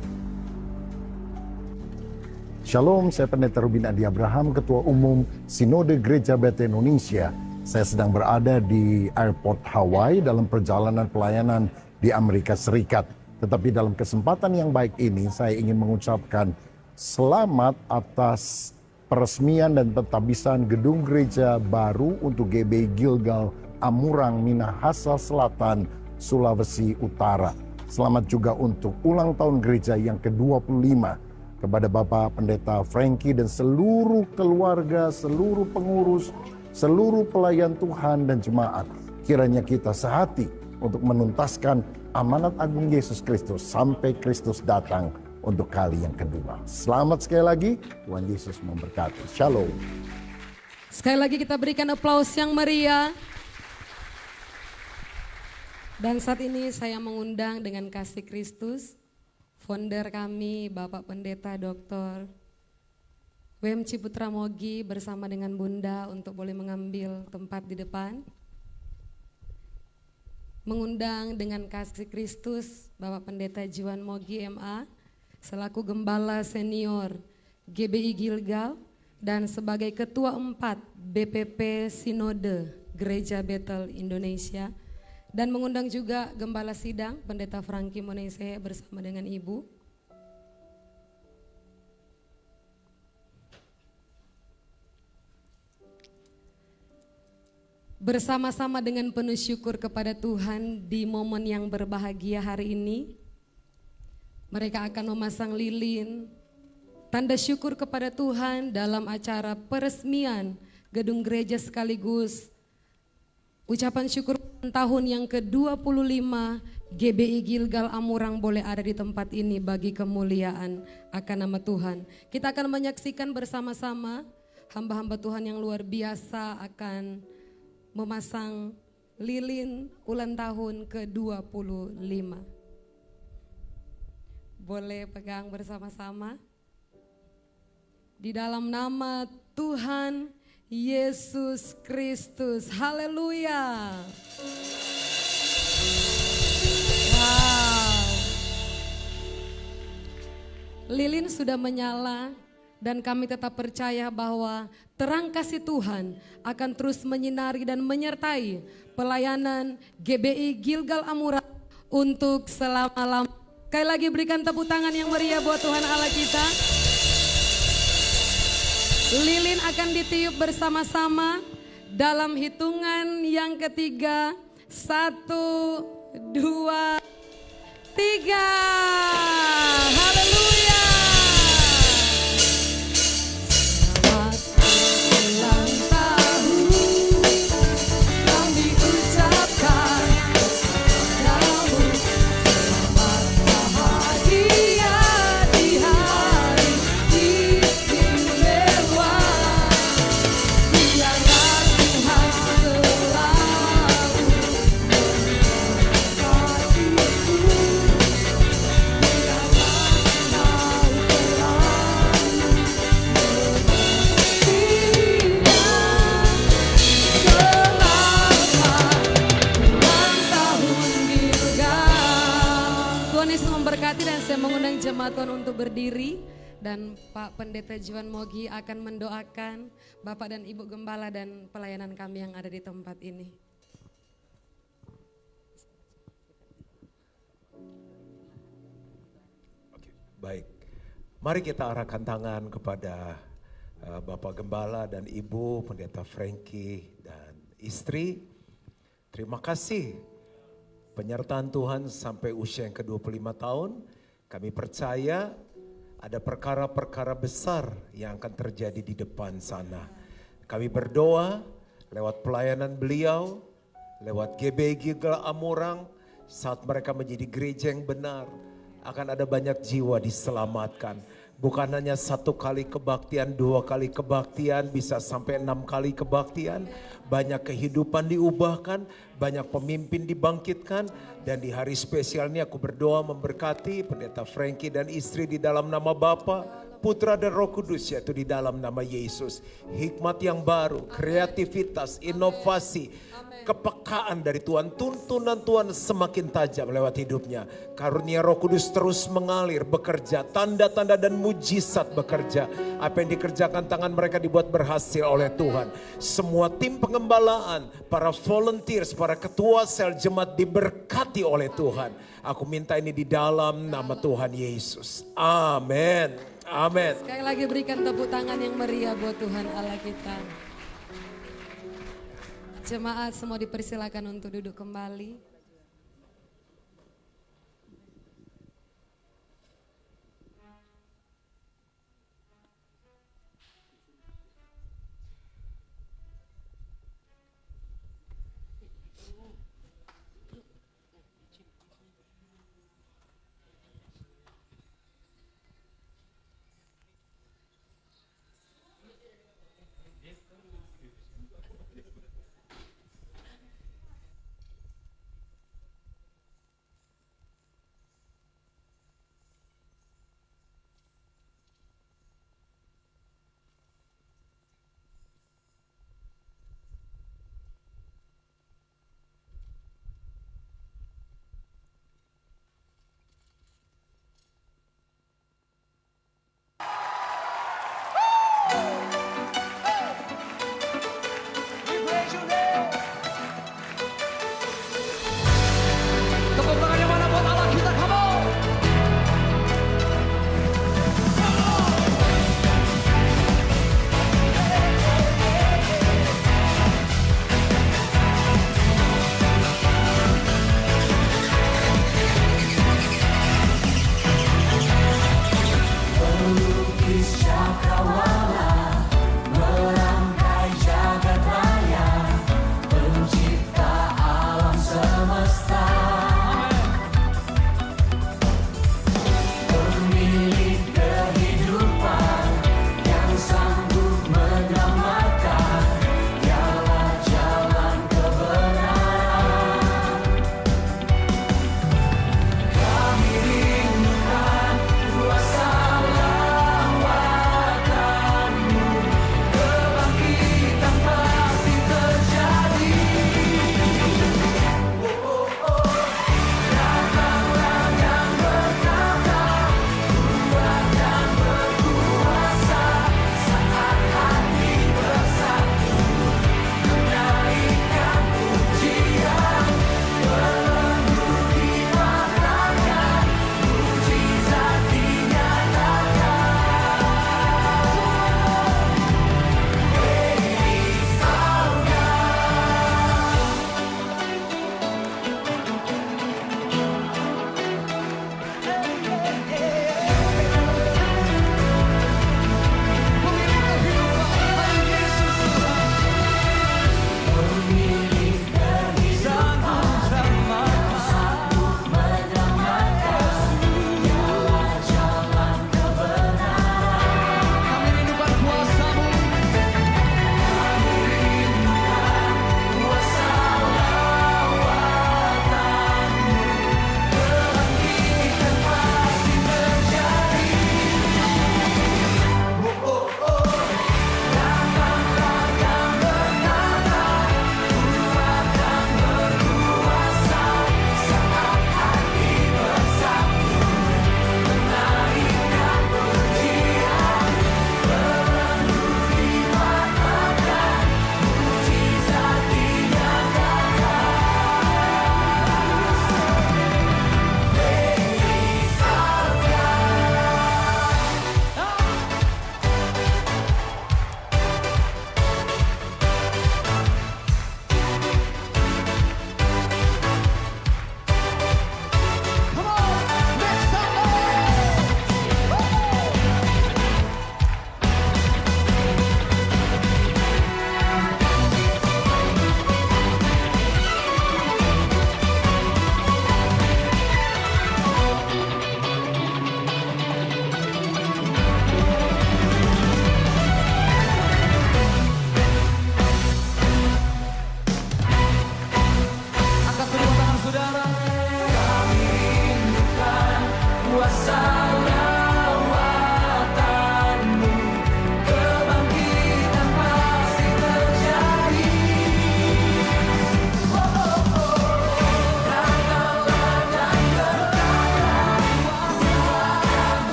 Shalom, saya Pendeta Rubin Adi Abraham, Ketua Umum Sinode Gereja Bethel Indonesia. Saya sedang berada di Airport Hawaii dalam perjalanan pelayanan di Amerika Serikat. Tetapi dalam kesempatan yang baik ini, saya ingin mengucapkan selamat atas peresmian dan pentahbisan gedung gereja baru untuk GBI Gilgal Amurang, Minahasa Selatan, Sulawesi Utara. Selamat juga untuk ulang tahun gereja yang ke-25 kepada Bapak Pendeta Frankie dan seluruh keluarga, seluruh pengurus, seluruh pelayan Tuhan dan jemaat. Kiranya kita sehati untuk menuntaskan amanat agung Yesus Kristus sampai Kristus datang untuk kali yang kedua. Selamat sekali lagi, Tuhan Yesus memberkati. Shalom. Sekali lagi kita berikan aplaus yang meriah. Dan saat ini saya mengundang dengan kasih Kristus, founder kami Bapak Pendeta Dr. W.M. Ciputra Mogi bersama dengan Bunda untuk boleh mengambil tempat di depan. Mengundang dengan kasih Kristus Bapak Pendeta Juan Mogi MA selaku Gembala Senior GBI Gilgal dan sebagai Ketua 4 BPP Sinode Gereja Bethel Indonesia, dan mengundang juga Gembala Sidang Pendeta Franky Monese bersama dengan Ibu. Bersama-sama dengan penuh syukur kepada Tuhan di momen yang berbahagia hari ini, mereka akan memasang lilin tanda syukur kepada Tuhan dalam acara peresmian gedung gereja sekaligus ucapan syukur tahun yang ke-25 GBI Gilgal Amurang boleh ada di tempat ini bagi kemuliaan akan nama Tuhan. Kita akan menyaksikan bersama-sama hamba-hamba Tuhan yang luar biasa akan memasang lilin ulang tahun ke-25. Boleh pegang bersama-sama. Di dalam nama Tuhan Yesus Kristus. Haleluya. Wow. Lilin sudah menyala. Dan kami tetap percaya bahwa terang kasih Tuhan akan terus menyinari dan menyertai pelayanan GBI Gilgal Amurang untuk selama-lamanya. Sekali lagi berikan tepuk tangan yang meriah buat Tuhan Allah kita. Lilin akan ditiup bersama-sama dalam hitungan yang ketiga. 1, 2, 3. Haleluya. Dan saya mengundang jemaat Tuhan untuk berdiri dan Pak Pendeta Juan Mogi akan mendoakan Bapak dan Ibu Gembala dan pelayanan kami yang ada di tempat ini. Oke, baik. Mari kita arahkan tangan kepada Bapak Gembala dan Ibu Pendeta Franky dan istri. Terima kasih penyertaan Tuhan sampai usia yang ke-25 tahun. Kami percaya ada perkara-perkara besar yang akan terjadi di depan sana. Kami berdoa lewat pelayanan beliau, lewat GBI Gilgal Amurang, saat mereka menjadi gereja yang benar, akan ada banyak jiwa diselamatkan. Bukan hanya 1 kali kebaktian, 2 kali kebaktian, bisa sampai 6 kali kebaktian. Banyak kehidupan diubahkan, banyak pemimpin dibangkitkan. Dan di hari spesial ini aku berdoa memberkati Pendeta Franky dan istri di dalam nama Bapa, Putra dan Roh Kudus, yaitu di dalam nama Yesus. Hikmat yang baru, kreativitas, inovasi, kepekaan dari Tuhan, tuntunan Tuhan semakin tajam lewat hidupnya. Karunia Roh Kudus terus mengalir, bekerja, tanda-tanda dan mujizat bekerja. Apa yang dikerjakan tangan mereka dibuat berhasil oleh Tuhan. Semua tim pengembalaan, para volunteers, para ketua sel jemaat diberkati oleh Tuhan. Aku minta ini di dalam nama Tuhan Yesus. Amin. Amin. Sekali lagi berikan tepuk tangan yang meriah buat Tuhan Allah kita. Jemaat semua dipersilakan untuk duduk kembali.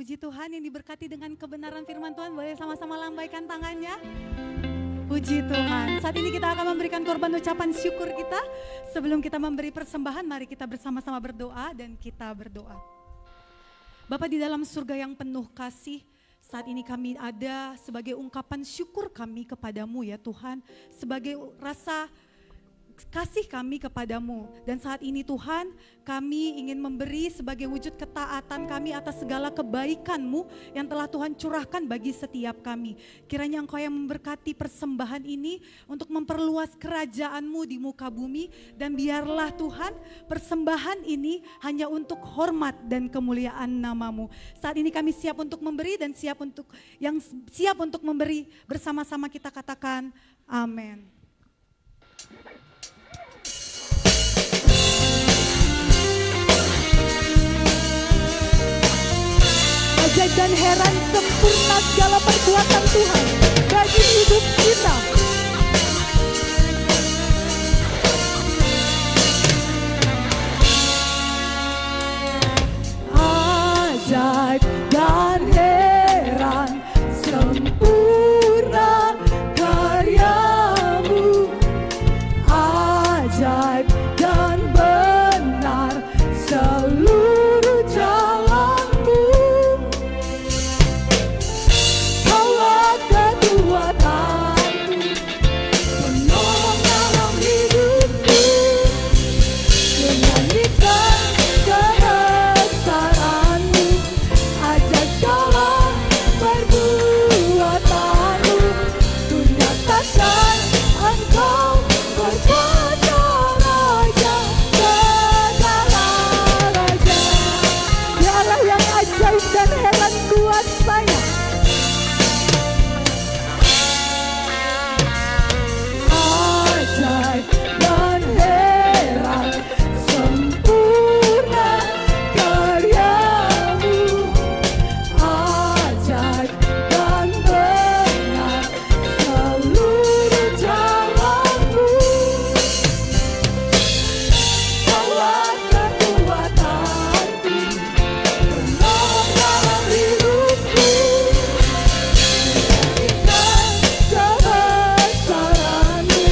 Puji Tuhan yang diberkati dengan kebenaran firman Tuhan, boleh sama-sama lambaikan tangannya. Puji Tuhan. Saat ini kita akan memberikan korban ucapan syukur kita. Sebelum kita memberi persembahan, mari kita bersama-sama berdoa dan kita berdoa. Bapa di dalam surga yang penuh kasih, saat ini kami ada sebagai ungkapan syukur kami kepadamu ya Tuhan, sebagai rasa kasih kami kepadamu. Dan saat ini Tuhan, kami ingin memberi sebagai wujud ketaatan kami atas segala kebaikan-Mu yang telah Tuhan curahkan bagi setiap kami. Kiranya Engkau yang memberkati persembahan ini untuk memperluas kerajaan-Mu di muka bumi. Dan biarlah Tuhan, persembahan ini hanya untuk hormat dan kemuliaan nama-Mu. Saat ini kami siap untuk memberi dan siap untuk memberi. Bersama-sama kita katakan amin. Ajaib dan heran sempurna segala perbuatan Tuhan bagi hidup kita. Ajaib dan heran sempurna karya-Mu. Ajaib dan benar seluruh jalan-Mu. Kaulah kekuatanku, penolong dalam hidupku. Menyanyikan kebesaran-Mu, ajaib segala perbuatan-Mu. Ku nyatakan Engkau berkuasa, Raja segala raja. Dialah yang ajaib dan heran kuasanya. Ajaib dan heran sempurna karya-Mu. Ajaib dan benar seluruh jalan-Mu. Kaulah kekuatanku, penolong dalam hidupku. Menyanyikan kebesaran-Mu,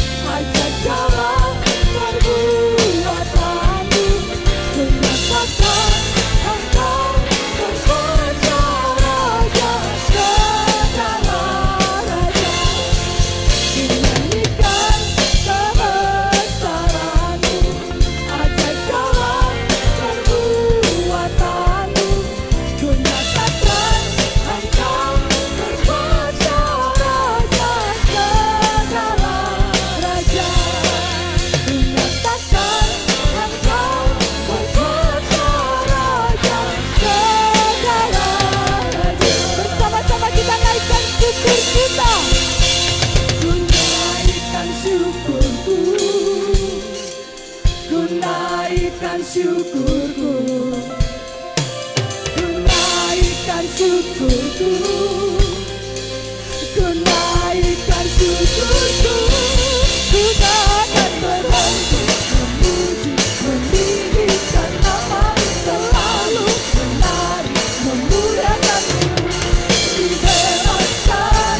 ajaib segala perbuatan-Mu. Ku nyatakan Engkau berkuasa, Raja segala raja. Menyanyikan kebesaran-Mu, ajaib segala perbuatan-Mu. Ku nyatakan Engkau berkuasa, Raja segala raja. Ku nyatakan Engkau berkuasa, Raja segala raja. Bersama-sama kita naikkan syukur kita. Ku naikkan syukurku, ku naikkan syukurku, ku naikkan syukurku, ku naikkan syukurku. Ku takkan berhenti memuji, meninggikan nama-Mu, selalu menari, memuliakan-Mu. Dibebaskan,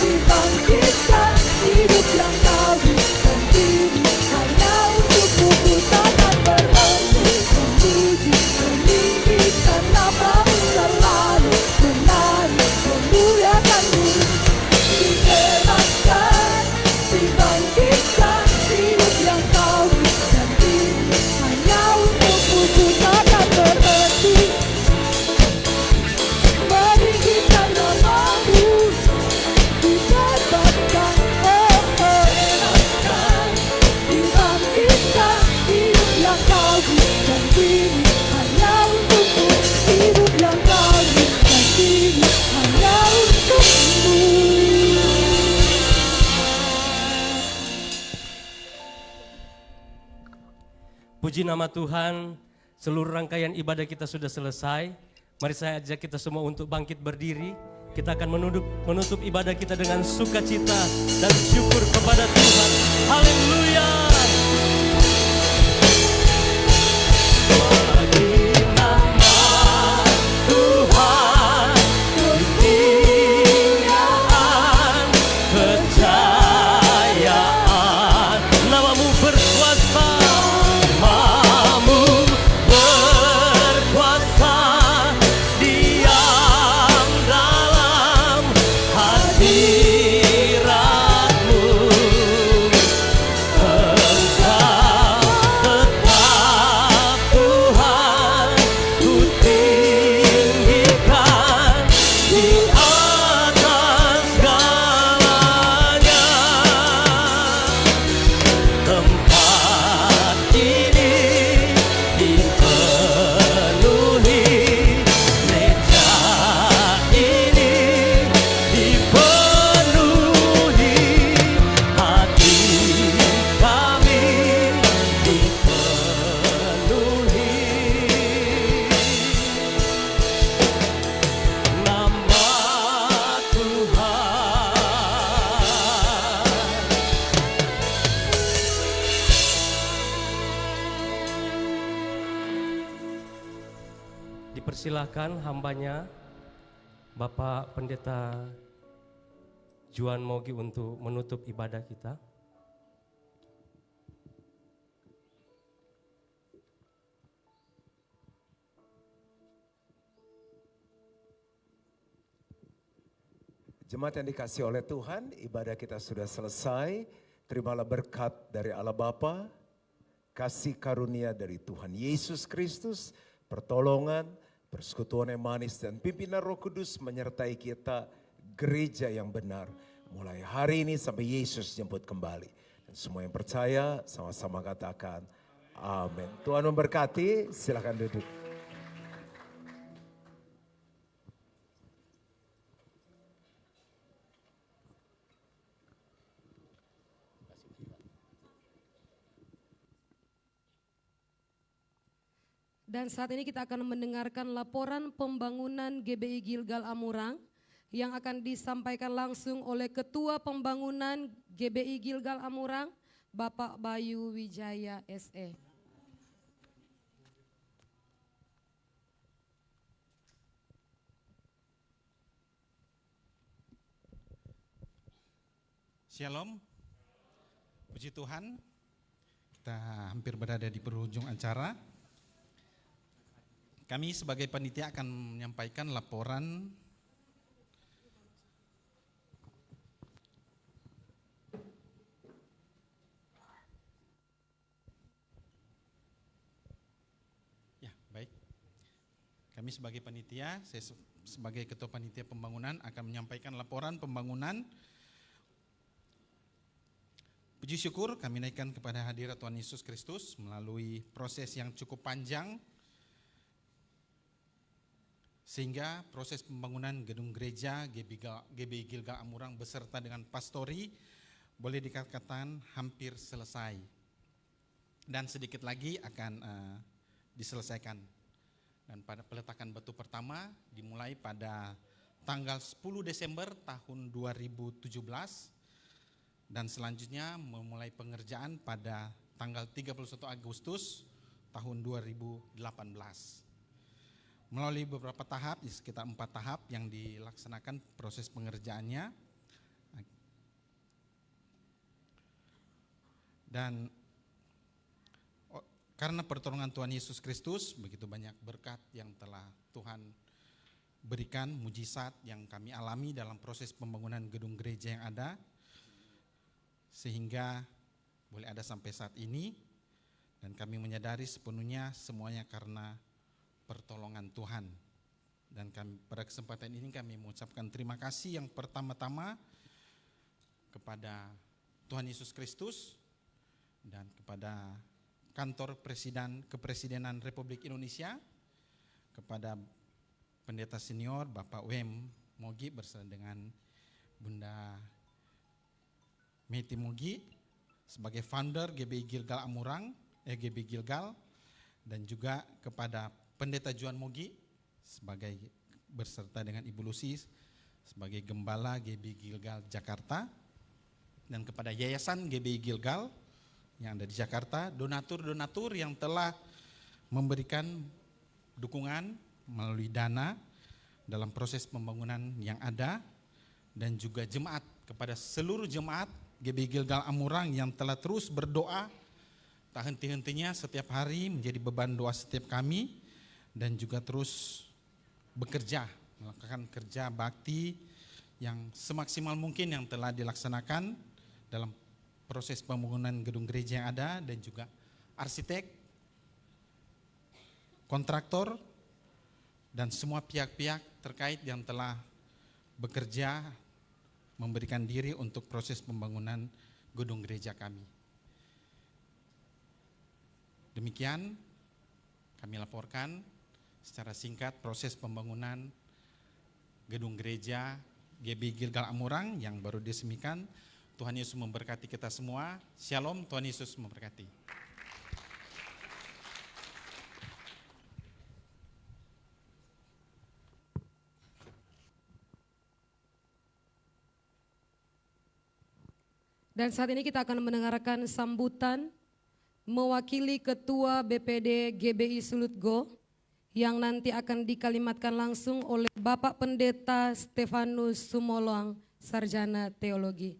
dibangkitkan, hidup yang Kau berikan ini hanya untuk-Mu. Ku takkan berhenti memuji, meninggikan nama-Mu, selalu menari, memuliakan-Mu. Dibebaskan, dibangkitkan, hidup yang Kau berikan ini hanya untuk-Mu. Ku takkan berhenti meninggikan nama-Mu. Dibebaskan, dibangkitkan, hidup yang Kau berikan ini hanya untuk-Mu. Hidup yang Kau berikan ini hanya untuk-Mu. Puji nama Tuhan, seluruh rangkaian ibadah kita sudah selesai. Mari saya ajak kita semua untuk bangkit berdiri. Kita akan menutup ibadah kita dengan sukacita dan syukur kepada Tuhan. Haleluya. Bagi nama Tuhan Dipersilahkan hambanya Bapak Pendeta Juan Mogi untuk menutup ibadah kita. Jemaat yang dikasih oleh Tuhan, ibadah kita sudah selesai. Terimalah berkat dari Allah Bapa, kasih karunia dari Tuhan Yesus Kristus, pertolongan, persekutuan yang manis dan pimpinan Roh Kudus menyertai kita, gereja yang benar. Mulai hari ini sampai Yesus jemput kembali. Dan semua yang percaya sama-sama katakan amin. Tuhan memberkati, silakan duduk. Dan saat ini kita akan mendengarkan laporan pembangunan GBI Gilgal Amurang yang akan disampaikan langsung oleh Ketua Pembangunan GBI Gilgal Amurang, Bapak Bayu Wijaya SE. Shalom, puji Tuhan, kita hampir berada di penghujung acara. Kami sebagai panitia akan menyampaikan laporan ya, baik. Kami sebagai panitia, saya sebagai ketua panitia pembangunan akan menyampaikan laporan pembangunan. Puji syukur kami naikkan kepada hadirat Tuhan Yesus Kristus melalui proses yang cukup panjang, sehingga proses pembangunan gedung gereja GBI Gilgal Amurang beserta dengan pastori boleh dikatakan hampir selesai. Dan sedikit lagi akan diselesaikan. Dan pada peletakan batu pertama dimulai pada tanggal 10 Desember tahun 2017 dan selanjutnya memulai pengerjaan pada tanggal 31 Agustus tahun 2018. Melalui beberapa tahap, sekitar 4 tahap yang dilaksanakan proses pengerjaannya. Dan karena pertolongan Tuhan Yesus Kristus, begitu banyak berkat yang telah Tuhan berikan, mujizat yang kami alami dalam proses pembangunan gedung gereja yang ada, sehingga boleh ada sampai saat ini, dan kami menyadari sepenuhnya semuanya karena pertolongan Tuhan. Dan kami, pada kesempatan ini kami mengucapkan terima kasih yang pertama-tama kepada Tuhan Yesus Kristus dan kepada kantor Kepresidenan Republik Indonesia, kepada pendeta senior Bapak Wem Mogi bersama dengan Bunda Meti Mogi sebagai founder GBI Gilgal Amurang, GBI Gilgal, dan juga kepada Pendeta Juan Mogi sebagai berserta dengan Ibu Lucy sebagai Gembala GBI Gilgal Jakarta, dan kepada Yayasan GBI Gilgal yang ada di Jakarta, donatur-donatur yang telah memberikan dukungan melalui dana dalam proses pembangunan yang ada, dan juga jemaat, kepada seluruh jemaat GBI Gilgal Amurang yang telah terus berdoa tak henti-hentinya setiap hari menjadi beban doa setiap kami, dan juga terus bekerja, melakukan kerja bakti yang semaksimal mungkin yang telah dilaksanakan dalam proses pembangunan gedung gereja yang ada, dan juga arsitek, kontraktor, dan semua pihak-pihak terkait yang telah bekerja memberikan diri untuk proses pembangunan gedung gereja kami. Demikian kami laporkan secara singkat proses pembangunan gedung gereja GBI Gilgal Amurang yang baru diresmikan. Tuhan Yesus memberkati kita semua. Shalom, Tuhan Yesus memberkati. Dan saat ini kita akan mendengarkan sambutan mewakili Ketua BPD GBI Sulutgo, yang nanti akan dikalimatkan langsung oleh Bapak Pendeta Stefanus Sumolong, Sarjana Teologi.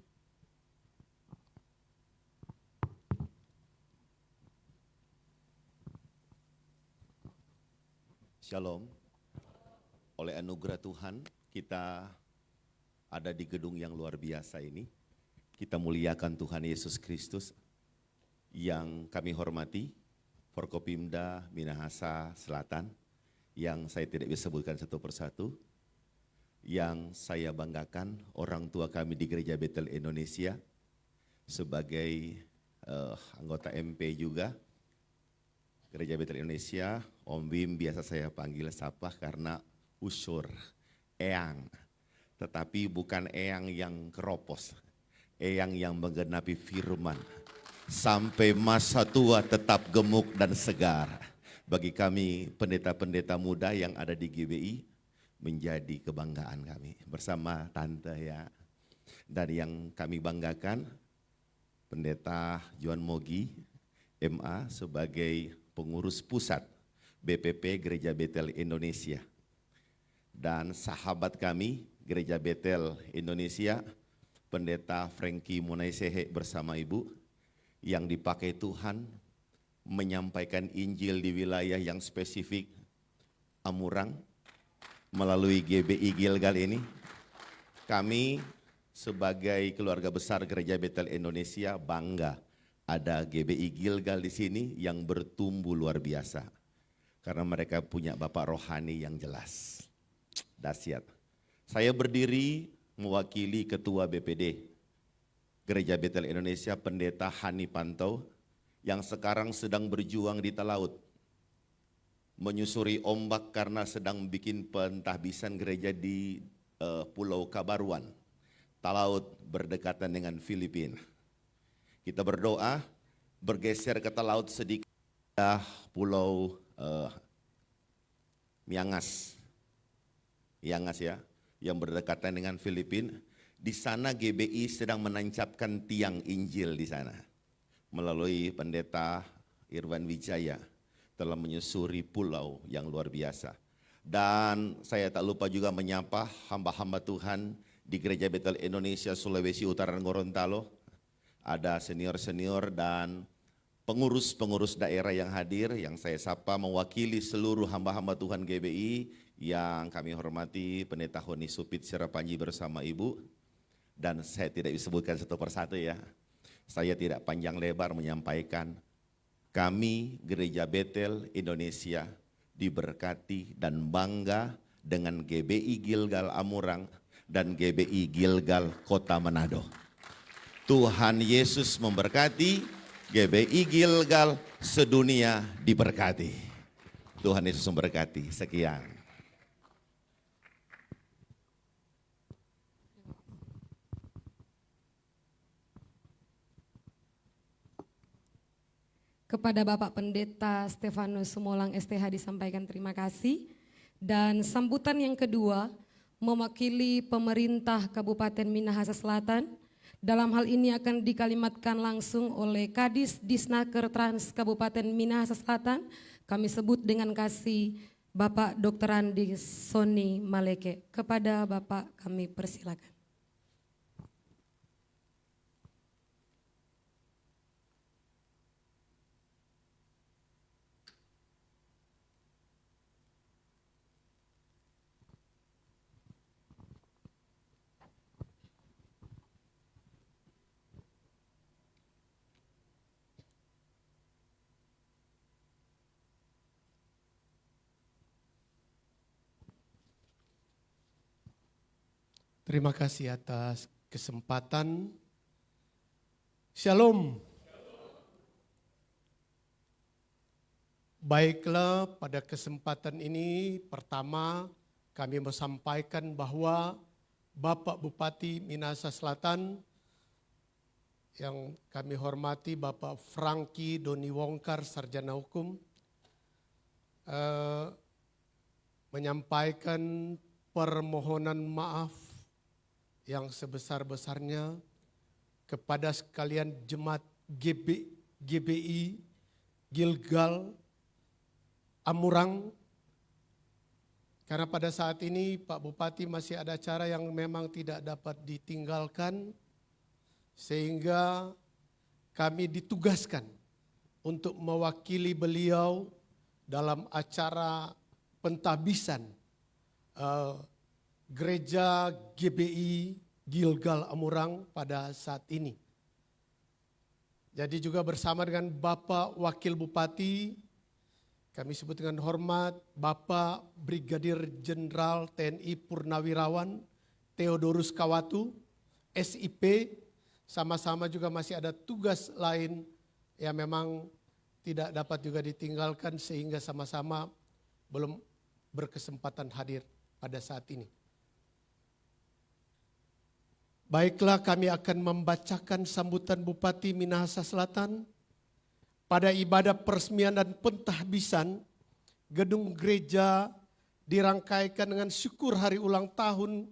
Shalom. Oleh anugerah Tuhan, kita ada di gedung yang luar biasa ini. Kita muliakan Tuhan Yesus Kristus. Yang kami hormati, Forkopimda Minahasa Selatan, yang saya tidak bisa sebutkan satu persatu. Yang saya banggakan, orang tua kami di Gereja Betel Indonesia, sebagai anggota MP juga, Gereja Betel Indonesia, Om Wim biasa saya panggil sapa karena usur, eyang. Tetapi bukan eyang yang keropos, eyang yang menggenapi firman. Sampai masa tua tetap gemuk dan segar. Bagi kami pendeta-pendeta muda yang ada di GBI, menjadi kebanggaan kami. Bersama Tante ya. Dan yang kami banggakan, Pendeta Johan Mogi, MA sebagai pengurus pusat BPP Gereja Betel Indonesia. Dan sahabat kami Gereja Betel Indonesia, Pendeta Frankie Munaisehe bersama Ibu, yang dipakai Tuhan menyampaikan Injil di wilayah yang spesifik Amurang melalui GBI Gilgal ini. Kami sebagai keluarga besar Gereja Betel Indonesia bangga ada GBI Gilgal di sini yang bertumbuh luar biasa. Karena mereka punya bapak rohani yang jelas. Dahsyat. Saya berdiri mewakili Ketua BPD Gereja Betel Indonesia, Pendeta Hani Pantau, yang sekarang sedang berjuang di Talaut, menyusuri ombak karena sedang bikin pentahbisan gereja di Pulau Kabaruan. Talaut berdekatan dengan Filipina. Kita berdoa, bergeser ke Talaut sedikit, Pulau Miangas ya, yang berdekatan dengan Filipina. Di sana GBI sedang menancapkan tiang Injil di sana. Melalui Pendeta Irwan Wijaya telah menyusuri pulau yang luar biasa. Dan saya tak lupa juga menyapa hamba-hamba Tuhan di Gereja Betel Indonesia Sulawesi Utara dan Gorontalo. Ada senior-senior dan pengurus-pengurus daerah yang hadir, yang saya sapa mewakili seluruh hamba-hamba Tuhan GBI yang kami hormati, Pendeta Honi Supit Serapanji bersama Ibu. Dan saya tidak disebutkan satu persatu ya. Saya tidak panjang lebar menyampaikan. Kami Gereja Betel Indonesia diberkati dan bangga dengan GBI Gilgal Amurang dan GBI Gilgal Kota Manado. Tuhan Yesus memberkati, GBI Gilgal sedunia diberkati. Tuhan Yesus memberkati. Sekian. Kepada Bapak Pendeta Stefanus Sumolong STH disampaikan terima kasih. Dan sambutan yang kedua mewakili pemerintah Kabupaten Minahasa Selatan. Dalam hal ini akan dikalimatkan langsung oleh Kadis Disnaker Trans Kabupaten Minahasa Selatan. Kami sebut dengan kasih Bapak Dr. Andi Soni Maleke. Kepada Bapak kami persilakan. Terima kasih atas kesempatan. Shalom. Baiklah, pada kesempatan ini pertama kami mau sampaikan bahwa Bapak Bupati Minahasa Selatan yang kami hormati Bapak Frankie Doni Wongkar, Sarjana Hukum, menyampaikan permohonan maaf yang sebesar-besarnya kepada sekalian jemaat GBI Gilgal Amurang Karena pada saat ini Pak Bupati masih ada acara yang memang tidak dapat ditinggalkan, sehingga kami ditugaskan untuk mewakili beliau dalam acara pentahbisan Gereja GBI Gilgal Amurang pada saat ini. Jadi juga bersama dengan Bapak Wakil Bupati, kami sebut dengan hormat Bapak Brigadir Jenderal TNI Purnawirawan Theodorus Kawatu, SIP, sama-sama juga masih ada tugas lain yang memang tidak dapat juga ditinggalkan sehingga sama-sama belum berkesempatan hadir pada saat ini. Baiklah, kami akan membacakan sambutan Bupati Minahasa Selatan pada ibadah peresmian dan pentahbisan gedung gereja dirangkaikan dengan syukur hari ulang tahun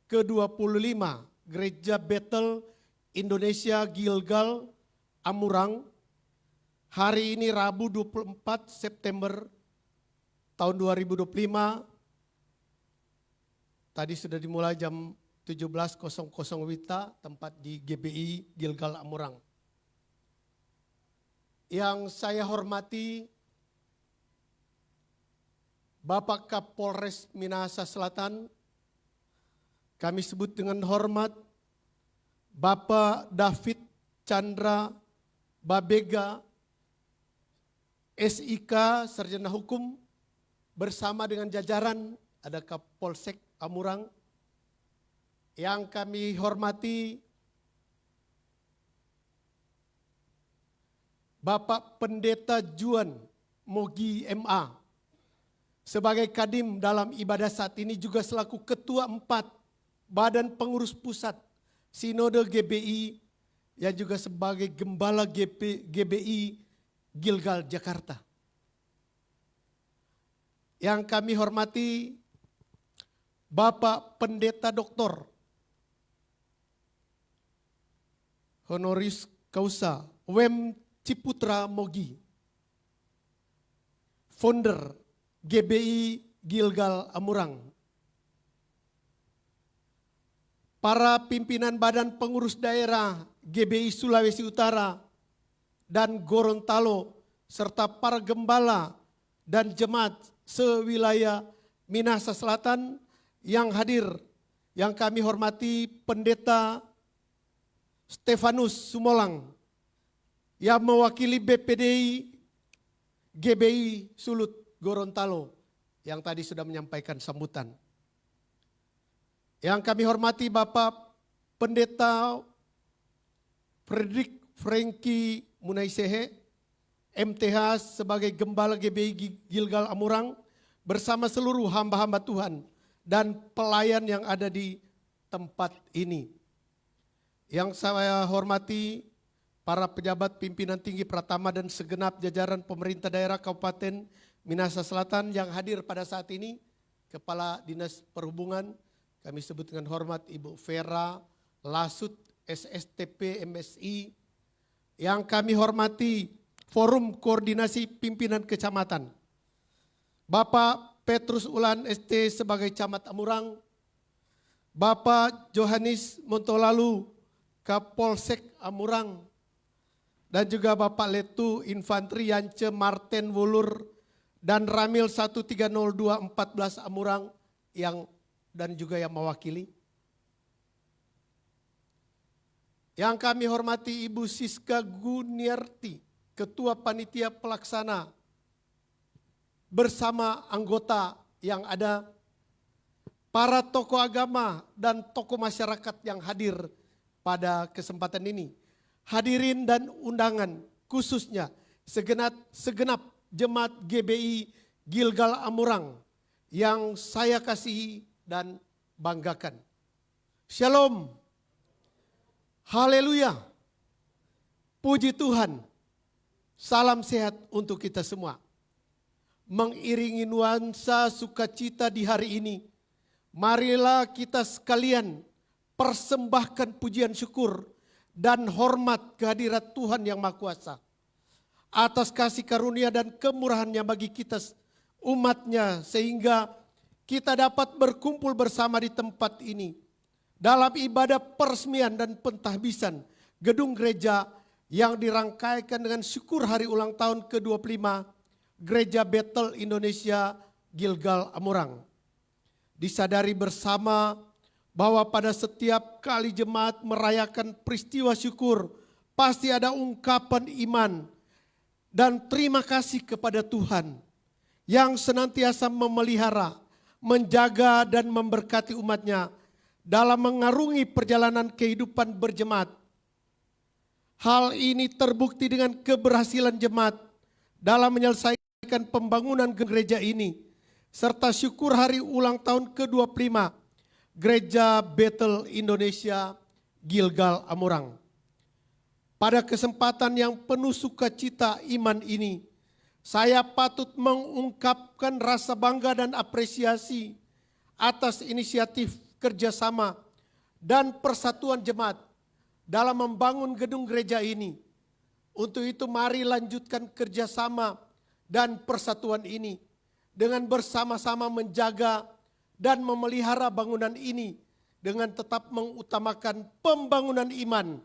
ke-25 Gereja Bethel Indonesia Gilgal Amurang hari ini Rabu 24 September tahun 2025. Tadi sudah dimulai jam 17.00 WITA, tempat di GBI Gilgal Amurang. Yang saya hormati Bapak Kapolres Minahasa Selatan, kami sebut dengan hormat Bapak David Chandra Babega, SIK, Sarjana Hukum, bersama dengan jajaran, ada Kapolsek Amurang. Yang kami hormati Bapak Pendeta Juan Mogi MA, sebagai kadim dalam ibadah saat ini juga selaku Ketua 4 Badan Pengurus Pusat Sinode GBI, yang juga sebagai Gembala GBI Gilgal Jakarta. Yang kami hormati Bapak Pendeta Dr. Honoris Causa Wem Ciputra Mogi, founder GBI Gilgal Amurang. Para pimpinan Badan Pengurus Daerah GBI Sulawesi Utara dan Gorontalo, serta para gembala dan jemaat sewilayah Minahasa Selatan yang hadir, yang kami hormati Pendeta Stefanus Sumolang yang mewakili BPDI GBI Sulut Gorontalo yang tadi sudah menyampaikan sambutan. Yang kami hormati Bapak Pendeta Frederick Franky Munaisehe, MTH, sebagai Gembala GBI Gilgal Amurang bersama seluruh hamba-hamba Tuhan dan pelayan yang ada di tempat ini. Yang saya hormati para pejabat pimpinan tinggi Pratama dan segenap jajaran pemerintah daerah Kabupaten Minahasa Selatan yang hadir pada saat ini. Kepala Dinas Perhubungan, kami sebut dengan hormat Ibu Vera Lasut SSTP MSI. Yang kami hormati Forum Koordinasi Pimpinan Kecamatan, Bapak Petrus Ulan ST sebagai Camat Amurang, Bapak Johannes Montolalu Kapolsek Amurang, dan juga Bapak Letu Infanteri Yance Marten Wulur dan Ramil 130214 Amurang yang dan juga yang mewakili. Yang kami hormati Ibu Siska Guniarti, Ketua Panitia Pelaksana, bersama anggota yang ada, para tokoh agama dan tokoh masyarakat yang hadir pada kesempatan ini. Hadirin dan undangan, khususnya segenap jemaat GBI Gilgal Amurang yang saya kasihi dan banggakan. Shalom. Haleluya. Puji Tuhan. Salam sehat untuk kita semua. Mengiringi nuansa sukacita di hari ini, marilah kita sekalian persembahkan pujian syukur dan hormat kehadirat Tuhan yang Maha Kuasa atas kasih karunia dan kemurahannya bagi kita umatnya, sehingga kita dapat berkumpul bersama di tempat ini dalam ibadah peresmian dan pentahbisan gedung gereja yang dirangkaikan dengan syukur hari ulang tahun ke-25 Gereja Bethel Indonesia Gilgal Amurang. Disadari bersama bahwa pada setiap kali jemaat merayakan peristiwa syukur, pasti ada ungkapan iman dan terima kasih kepada Tuhan yang senantiasa memelihara, menjaga dan memberkati umatnya dalam mengarungi perjalanan kehidupan berjemaat. Hal ini terbukti dengan keberhasilan jemaat dalam menyelesaikan pembangunan gereja ini, serta syukur hari ulang tahun ke-25 Gereja Bethel Indonesia Gilgal Amurang. Pada kesempatan yang penuh sukacita iman ini, saya patut mengungkapkan rasa bangga dan apresiasi atas inisiatif kerjasama dan persatuan jemaat dalam membangun gedung gereja ini. Untuk itu mari lanjutkan kerjasama dan persatuan ini dengan bersama-sama menjaga dan memelihara bangunan ini dengan tetap mengutamakan pembangunan iman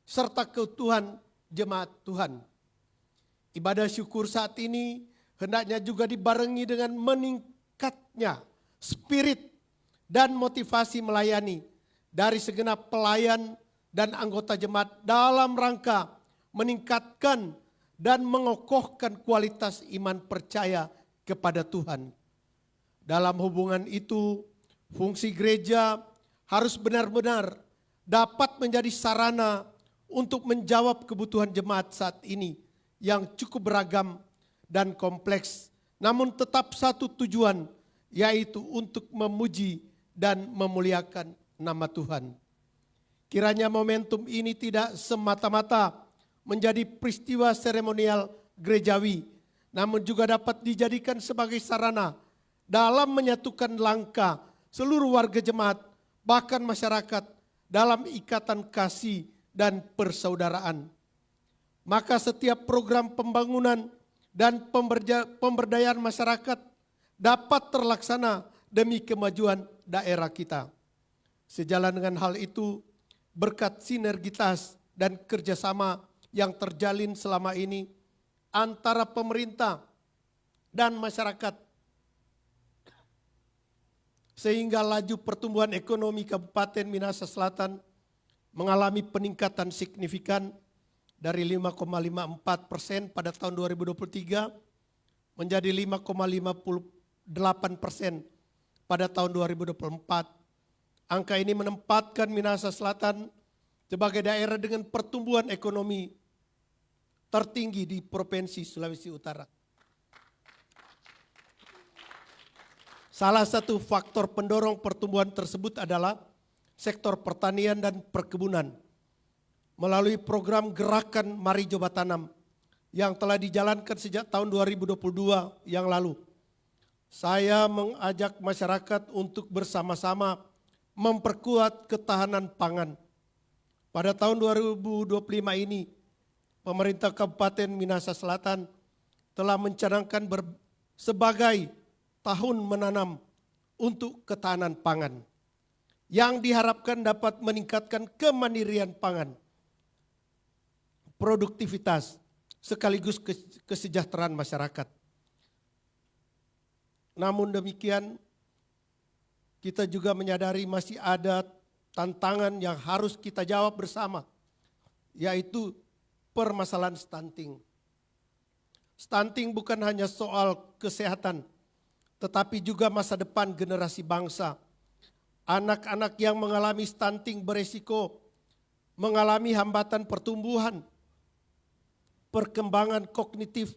serta keutuhan jemaat Tuhan. Ibadah syukur saat ini hendaknya juga dibarengi dengan meningkatnya spirit dan motivasi melayani dari segenap pelayan dan anggota jemaat dalam rangka meningkatkan dan mengokohkan kualitas iman percaya kepada Tuhan. Dalam hubungan itu, fungsi gereja harus benar-benar dapat menjadi sarana untuk menjawab kebutuhan jemaat saat ini yang cukup beragam dan kompleks, namun tetap satu tujuan, yaitu untuk memuji dan memuliakan nama Tuhan. Kiranya momentum ini tidak semata-mata menjadi peristiwa seremonial gerejawi, namun juga dapat dijadikan sebagai sarana dalam menyatukan langkah seluruh warga jemaat, bahkan masyarakat dalam ikatan kasih dan persaudaraan. Maka setiap program pembangunan dan pemberdayaan masyarakat dapat terlaksana demi kemajuan daerah kita. Sejalan dengan hal itu, berkat sinergitas dan kerjasama yang terjalin selama ini antara pemerintah dan masyarakat, sehingga laju pertumbuhan ekonomi Kabupaten Minahasa Selatan mengalami peningkatan signifikan dari 5,54% pada tahun 2023 menjadi 5,58% pada tahun 2024. Angka ini menempatkan Minahasa Selatan sebagai daerah dengan pertumbuhan ekonomi tertinggi di Provinsi Sulawesi Utara. Salah satu faktor pendorong pertumbuhan tersebut adalah sektor pertanian dan perkebunan melalui program Gerakan Mari Coba Tanam yang telah dijalankan sejak tahun 2022 yang lalu. Saya mengajak masyarakat untuk bersama-sama memperkuat ketahanan pangan. Pada tahun 2025 ini, pemerintah Kabupaten Minahasa Selatan telah mencanangkan sebagai tahun menanam untuk ketahanan pangan yang diharapkan dapat meningkatkan kemandirian pangan, produktivitas, sekaligus kesejahteraan masyarakat. Namun demikian, kita juga menyadari masih ada tantangan yang harus kita jawab bersama, yaitu permasalahan stunting. Stunting bukan hanya soal kesehatan, tetapi juga masa depan generasi bangsa. Anak-anak yang mengalami stunting beresiko mengalami hambatan pertumbuhan, perkembangan kognitif,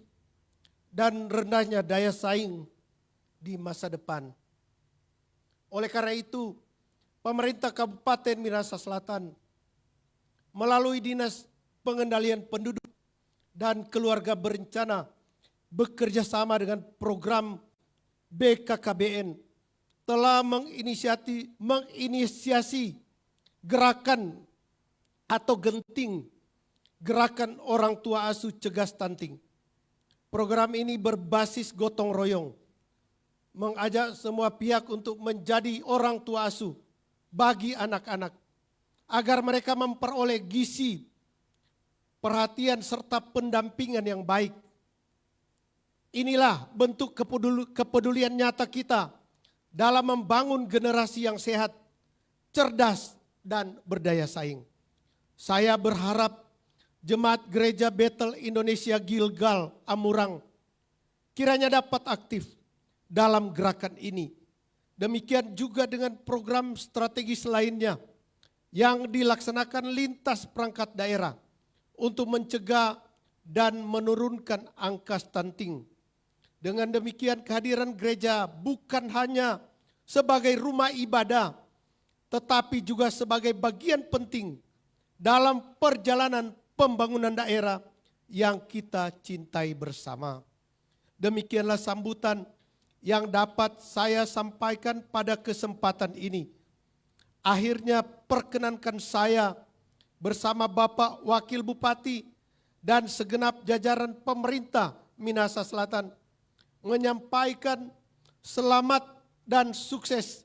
dan rendahnya daya saing di masa depan. Oleh karena itu, pemerintah Kabupaten Minahasa Selatan melalui Dinas Pengendalian Penduduk dan Keluarga Berencana bekerja sama dengan program BKKBN telah menginisiasi gerakan atau genting, gerakan orang tua asuh cegah stunting. Program ini berbasis gotong royong, mengajak semua pihak untuk menjadi orang tua asuh bagi anak-anak, agar mereka memperoleh gizi, perhatian serta pendampingan yang baik. Inilah bentuk kepedulian nyata kita dalam membangun generasi yang sehat, cerdas, dan berdaya saing. Saya berharap Jemaat Gereja Bethel Indonesia Gilgal Amurang kiranya dapat aktif dalam gerakan ini. Demikian juga dengan program strategis lainnya yang dilaksanakan lintas perangkat daerah untuk mencegah dan menurunkan angka stunting. Dengan demikian kehadiran gereja bukan hanya sebagai rumah ibadah, tetapi juga sebagai bagian penting dalam perjalanan pembangunan daerah yang kita cintai bersama. Demikianlah sambutan yang dapat saya sampaikan pada kesempatan ini. Akhirnya perkenankan saya bersama Bapak Wakil Bupati dan segenap jajaran pemerintah Minahasa Selatan menyampaikan selamat dan sukses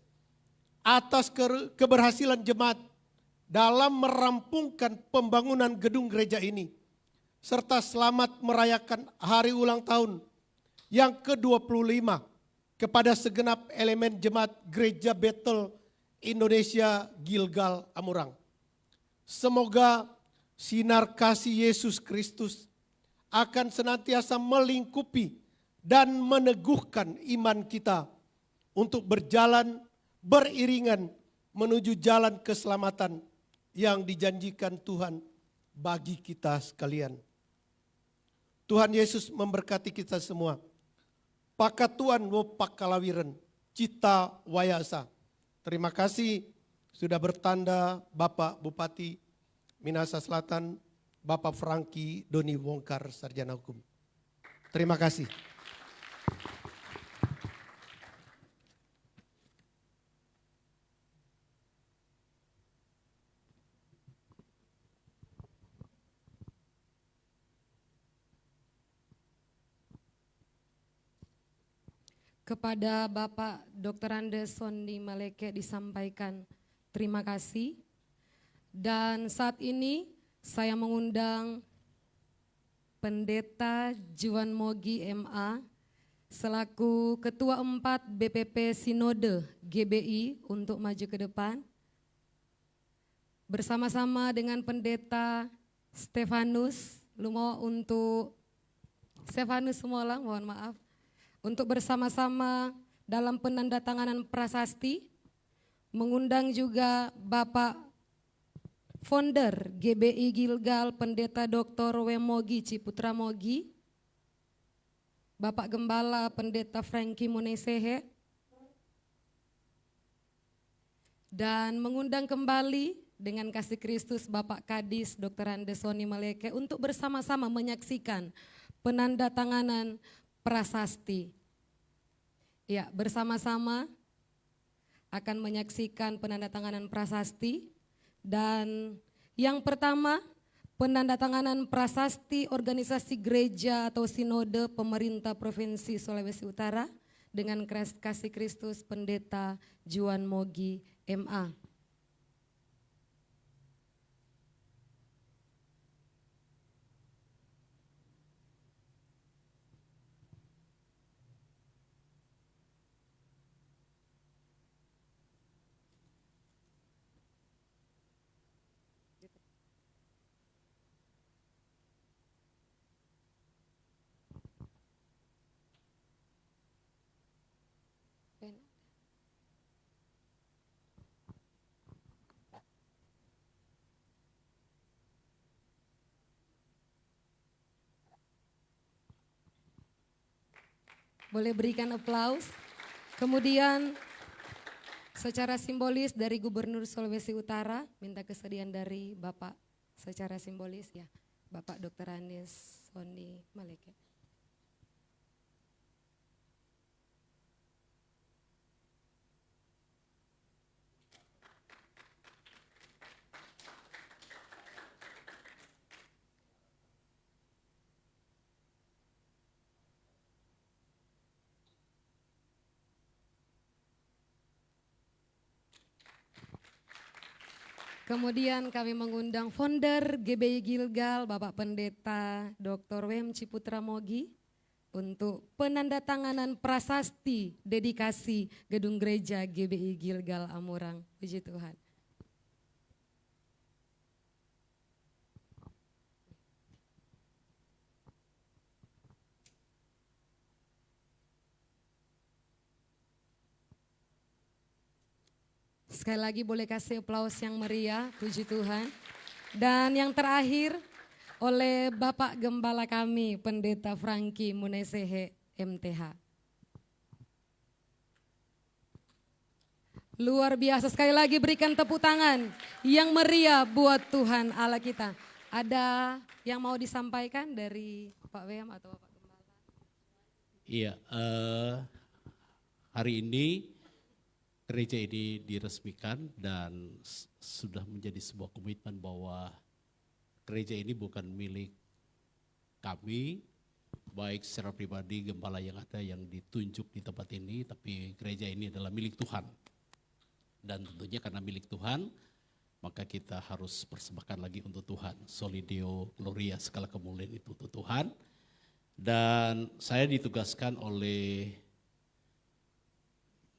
atas keberhasilan jemaat dalam merampungkan pembangunan gedung gereja ini, serta selamat merayakan hari ulang tahun yang ke-25 kepada segenap elemen jemaat Gereja Bethel Indonesia Gilgal Amurang. Semoga sinar kasih Yesus Kristus akan senantiasa melingkupi dan meneguhkan iman kita untuk berjalan beriringan menuju jalan keselamatan yang dijanjikan Tuhan bagi kita sekalian. Tuhan Yesus memberkati kita semua. Pakatuan wo pakalawiren, cita wayasa. Terima kasih sudah bertanda Bapak Bupati Minahasa Selatan, Bapak Franky Doni Wongkar, Sarjana Hukum. Terima kasih. Kepada Bapak Dr. Andes Sondi Maleke disampaikan terima kasih. Dan saat ini saya mengundang Pendeta Juan Mogi MA selaku Ketua 4 BPP Sinode GBI untuk maju ke depan. Bersama-sama dengan Pendeta Stefanus Lumo untuk Stefanus Sumolang, mohon maaf. Untuk bersama-sama dalam penandatanganan prasasti, mengundang juga Bapak Founder GBI Gilgal Pendeta Dr. Wemogi Ciputra Mogi, Bapak Gembala Pendeta Franky Munesehe, dan mengundang kembali dengan kasih Kristus Bapak Kadis Dr. Andes Soni Maleke untuk bersama-sama menyaksikan penandatanganan prasasti. Ya, bersama-sama akan menyaksikan penandatanganan prasasti. Dan yang pertama, penandatanganan prasasti organisasi gereja atau sinode pemerintah Provinsi Sulawesi Utara dengan kasih Kristus Pendeta Juan Mogi MA. Boleh berikan aplaus. Kemudian secara simbolis dari Gubernur Sulawesi Utara, minta kesediaan dari Bapak secara simbolis ya, Bapak Dr. Andes Soni Maleke. Kemudian kami mengundang founder GBI Gilgal, Bapak Pendeta Dr. W.M. Ciputra Mogi untuk penandatanganan prasasti dedikasi gedung gereja GBI Gilgal Amurang. Puji Tuhan. Sekali lagi boleh kasih aplaus yang meriah, puji Tuhan. Dan yang terakhir oleh Bapak Gembala kami, Pendeta Franky Munesehe MTH. Luar biasa, sekali lagi berikan tepuk tangan yang meriah buat Tuhan Allah kita. Ada yang mau disampaikan dari Pak WM atau Bapak Gembala? Iya, hari ini gereja ini diresmikan dan sudah menjadi sebuah komitmen bahwa gereja ini bukan milik kami, baik secara pribadi gembala yang ada yang ditunjuk di tempat ini, tapi gereja ini adalah milik Tuhan. Dan tentunya karena milik Tuhan, maka kita harus persembahkan lagi untuk Tuhan. Soli Deo Gloria, segala kemuliaan itu untuk Tuhan. Dan saya ditugaskan oleh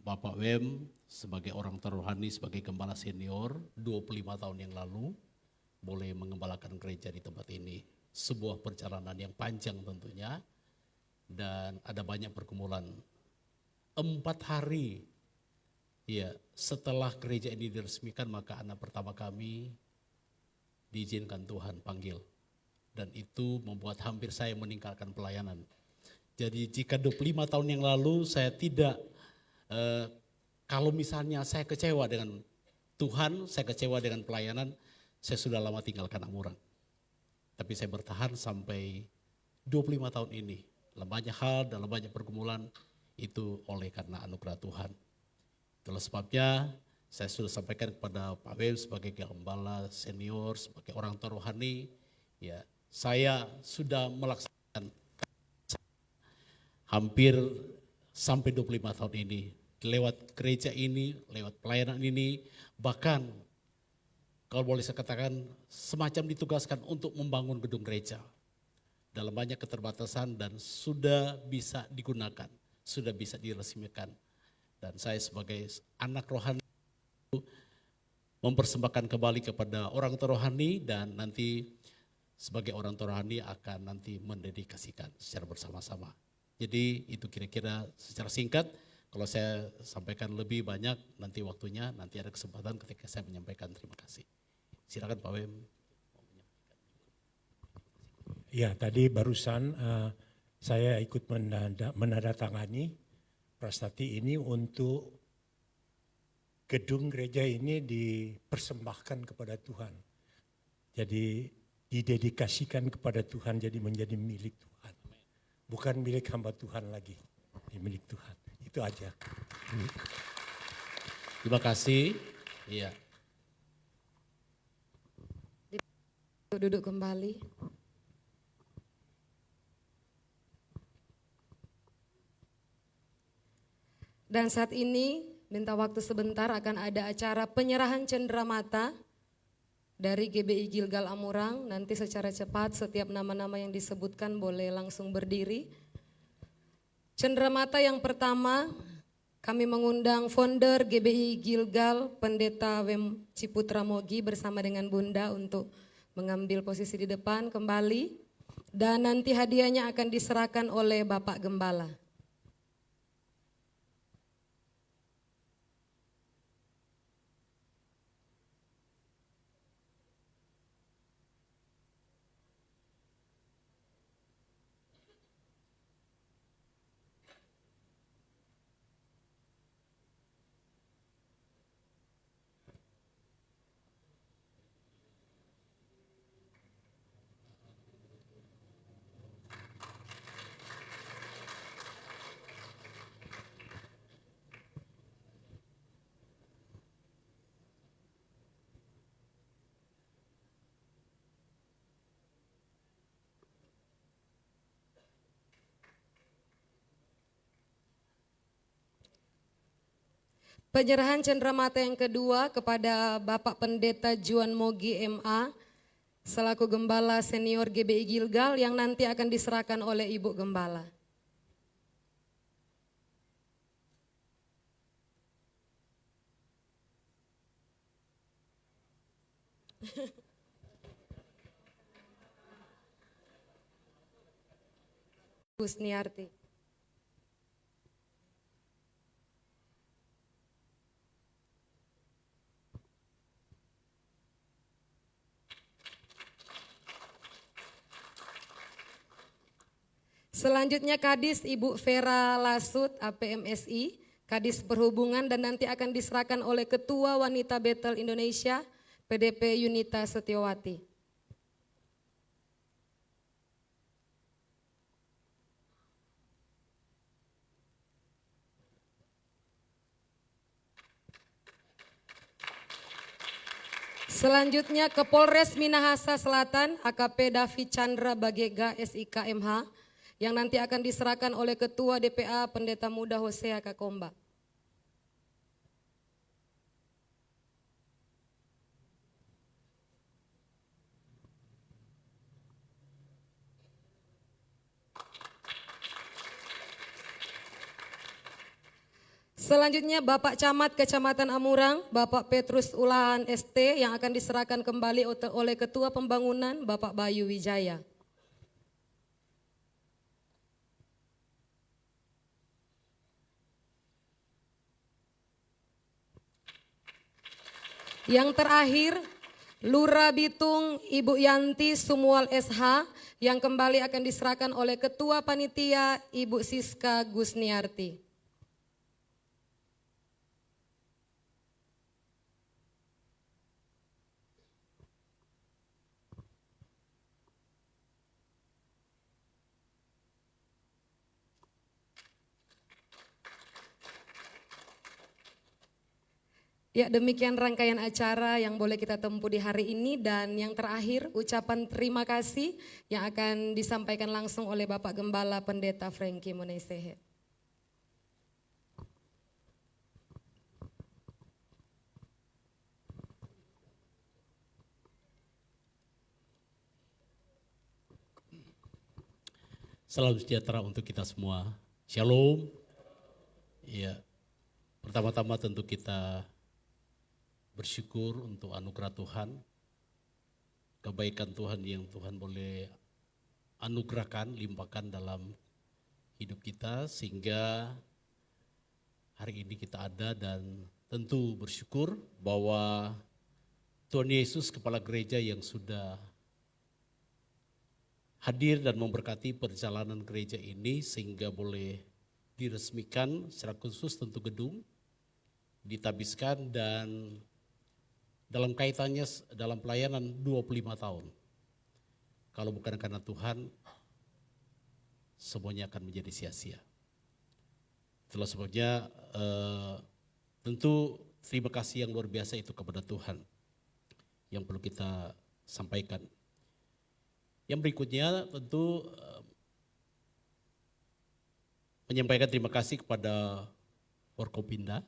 Bapak Wem sebagai orang terrohani, sebagai gembala senior 25 tahun yang lalu, boleh mengembalakan gereja di tempat ini. Sebuah perjalanan yang panjang tentunya, dan ada banyak pergumulan. 4 hari ya, setelah gereja ini diresmikan, maka anak pertama kami diizinkan Tuhan panggil. Dan itu membuat hampir saya meninggalkan pelayanan. Jadi jika 25 tahun yang lalu saya tidak, kalau misalnya saya kecewa dengan Tuhan, saya kecewa dengan pelayanan, saya sudah lama tinggalkan Amurang. Tapi saya bertahan sampai 25 tahun ini. Dalam banyak hal, dalam banyak pergumulan, itu oleh karena anugerah Tuhan. Itulah sebabnya saya sudah sampaikan kepada Pak Wem sebagai gembala senior, sebagai orang rohani, ya saya sudah melaksanakan hampir sampai 25 tahun ini. Lewat gereja ini, lewat pelayanan ini, bahkan kalau boleh saya katakan semacam ditugaskan untuk membangun gedung gereja. Dalam banyak keterbatasan dan sudah bisa digunakan, sudah bisa diresmikan. Dan saya sebagai anak rohani mempersembahkan kembali kepada orang rohani, dan nanti sebagai orang rohani akan nanti mendedikasikan secara bersama-sama. Jadi itu kira-kira secara singkat. Kalau saya sampaikan lebih banyak nanti waktunya, nanti ada kesempatan ketika saya menyampaikan. Terima kasih. Silakan Pak Wem. Ya, tadi barusan saya ikut menandatangani prasasti ini untuk gedung gereja ini dipersembahkan kepada Tuhan. Jadi didedikasikan kepada Tuhan, jadi menjadi milik Tuhan. Bukan milik hamba Tuhan lagi, milik Tuhan. Itu aja. Terima kasih. Iya. Duduk kembali. Dan saat ini minta waktu sebentar, akan ada acara penyerahan cenderamata dari GBI Gilgal Amurang. Nanti secara cepat setiap nama-nama yang disebutkan boleh langsung berdiri. Cenderamata yang pertama, kami mengundang founder GBI Gilgal, Pendeta W.M. Ciputra Mogi bersama dengan Bunda untuk mengambil posisi di depan kembali. Dan nanti hadiahnya akan diserahkan oleh Bapak Gembala. Penyerahan cenderamata yang kedua kepada Bapak Pendeta Juan Mogi MA selaku Gembala Senior GBI Gilgal yang nanti akan diserahkan oleh Ibu Gembala. Gusniarti. Selanjutnya Kadis Ibu Vera Lasut APMSI, Kadis Perhubungan, dan nanti akan diserahkan oleh Ketua Wanita Betel Indonesia PDP Yunita Setiawati. Selanjutnya ke Polres Minahasa Selatan AKP Davi Chandra Bagega SIK MH yang nanti akan diserahkan oleh Ketua DPA Pendeta Muda Hosea Kakomba. Selanjutnya Bapak Camat Kecamatan Amurang, Bapak Petrus Ulahan ST yang akan diserahkan kembali oleh Ketua Pembangunan Bapak Bayu Wijaya. Yang terakhir, Lurah Bitung Ibu Yanti Sumual SH yang kembali akan diserahkan oleh Ketua Panitia Ibu Siska Gusniarti. Ya, demikian rangkaian acara yang boleh kita tempuh di hari ini, dan yang terakhir ucapan terima kasih yang akan disampaikan langsung oleh Bapak Gembala Pendeta Frankie Monesehe. Salam sejahtera untuk kita semua. Shalom. Ya, pertama-tama tentu kita bersyukur untuk anugerah Tuhan, kebaikan Tuhan yang Tuhan boleh anugerahkan, limpahkan dalam hidup kita sehingga hari ini kita ada, dan tentu bersyukur bahwa Tuhan Yesus Kepala Gereja yang sudah hadir dan memberkati perjalanan gereja ini sehingga boleh diresmikan secara khusus tentu gedung, ditabiskan dan dalam kaitannya dalam pelayanan 25 tahun. Kalau bukan karena Tuhan, semuanya akan menjadi sia-sia. Itulah sebabnya tentu terima kasih yang luar biasa itu kepada Tuhan yang perlu kita sampaikan. Yang berikutnya tentu menyampaikan terima kasih kepada Forkopimda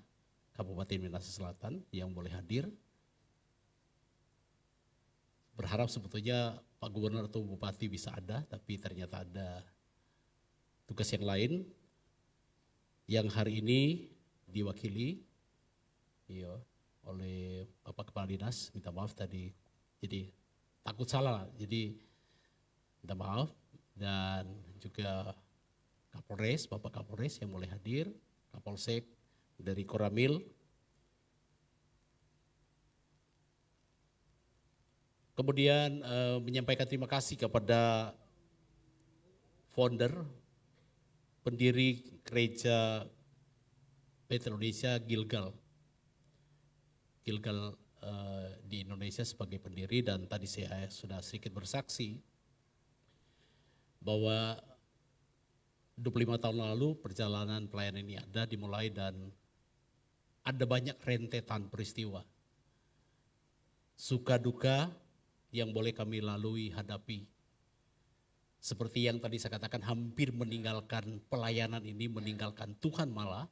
Kabupaten Minahasa Selatan yang boleh hadir. Berharap sebetulnya Pak Gubernur atau Bupati bisa ada, tapi ternyata ada tugas yang lain yang hari ini diwakili oleh Bapak Kepala Dinas. Minta maaf tadi, jadi takut salah, jadi minta maaf. Dan juga Kapolres, Bapak Kapolres yang boleh hadir, Kapolsek dari Koramil. Kemudian menyampaikan terima kasih kepada founder, pendiri Gereja Betel Indonesia Gilgal. Gilgal di Indonesia sebagai pendiri, dan tadi saya sudah sedikit bersaksi bahwa 25 tahun lalu perjalanan pelayanan ini ada dimulai, dan ada banyak rentetan peristiwa, suka duka yang boleh kami lalui, hadapi. Seperti yang tadi saya katakan, hampir meninggalkan pelayanan ini, meninggalkan Tuhan malah.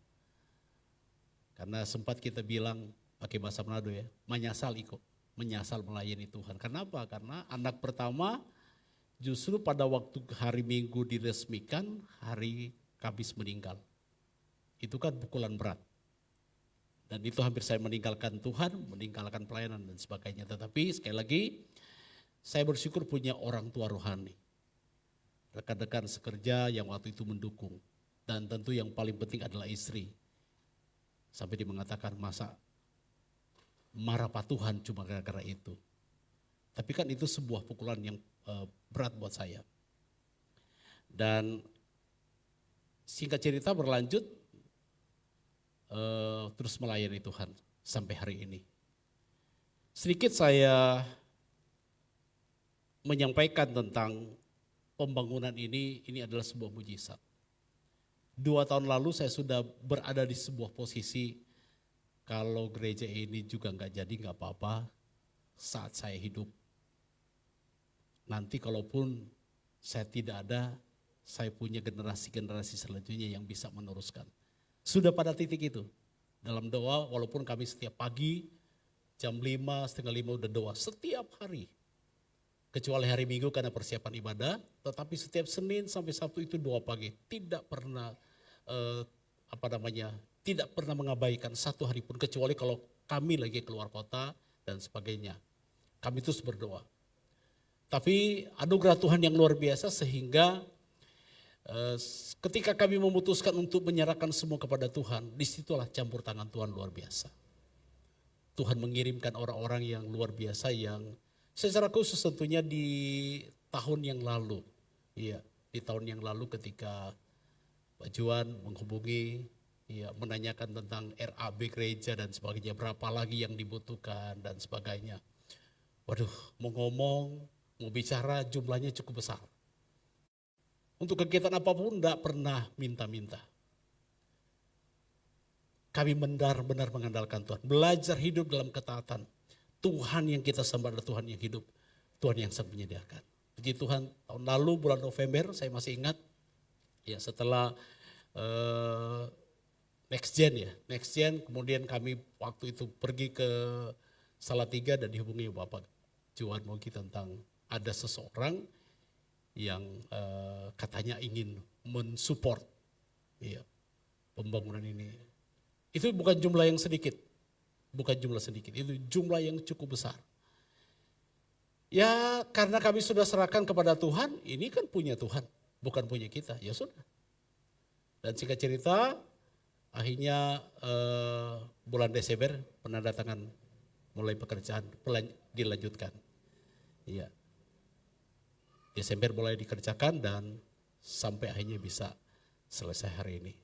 Karena sempat kita bilang pakai bahasa Manado ya, menyasal iko, menyasal melayani Tuhan. Kenapa? Karena anak pertama justru pada waktu hari Minggu diresmikan, hari Kamis meninggal. Itu kan pukulan berat. Dan itu hampir saya meninggalkan Tuhan, meninggalkan pelayanan dan sebagainya. Tetapi sekali lagi, saya bersyukur punya orang tua rohani. Rekan-rekan sekerja yang waktu itu mendukung. Dan tentu yang paling penting adalah istri. Sampai dia mengatakan, masa marah Pak Tuhan cuma gara-gara itu. Tapi kan itu sebuah pukulan yang berat buat saya. Dan singkat cerita berlanjut, terus melayani Tuhan sampai hari ini. Sedikit saya menyampaikan tentang pembangunan ini adalah sebuah mujizat. 2 tahun lalu saya sudah berada di sebuah posisi, kalau gereja ini juga nggak jadi nggak apa-apa saat saya hidup. Nanti kalaupun saya tidak ada, saya punya generasi-generasi selanjutnya yang bisa meneruskan. Sudah pada titik itu. Dalam doa, walaupun kami setiap pagi, jam 5, setengah 5 udah doa. Setiap hari. Kecuali hari Minggu karena persiapan ibadah, tetapi setiap Senin sampai Sabtu itu doa pagi. Tidak pernah, tidak pernah mengabaikan satu hari pun. Kecuali kalau kami lagi keluar kota dan sebagainya. Kami terus berdoa. Tapi anugerah Tuhan yang luar biasa sehingga ketika kami memutuskan untuk menyerahkan semua kepada Tuhan, disitulah campur tangan Tuhan luar biasa. Tuhan mengirimkan orang-orang yang luar biasa yang secara khusus tentunya di tahun yang lalu. Iya, di tahun yang lalu ketika Pak Juan menghubungi, ya, menanyakan tentang RAB gereja dan sebagainya, berapa lagi yang dibutuhkan dan sebagainya. Waduh, mau ngomong, mau bicara jumlahnya cukup besar. Untuk kegiatan apapun tidak pernah minta-minta. Kami benar-benar mengandalkan Tuhan. Belajar hidup dalam ketaatan. Tuhan yang kita sembah adalah Tuhan yang hidup. Tuhan yang sangat menyediakan. Puji Tuhan, tahun lalu bulan November saya masih ingat. Ya, setelah Next Gen kemudian kami waktu itu pergi ke Salatiga dan dihubungi Bapak Juan Mogi tentang ada seseorang yang katanya ingin mensupport, ya, pembangunan ini. Itu bukan jumlah yang sedikit, itu jumlah yang cukup besar. Ya karena kami sudah serahkan kepada Tuhan, ini kan punya Tuhan, bukan punya kita, ya sudah. Dan singkat cerita, akhirnya bulan Desember penandatangan mulai pekerjaan dilanjutkan. Iya. Desember mulai dikerjakan dan sampai akhirnya bisa selesai hari ini.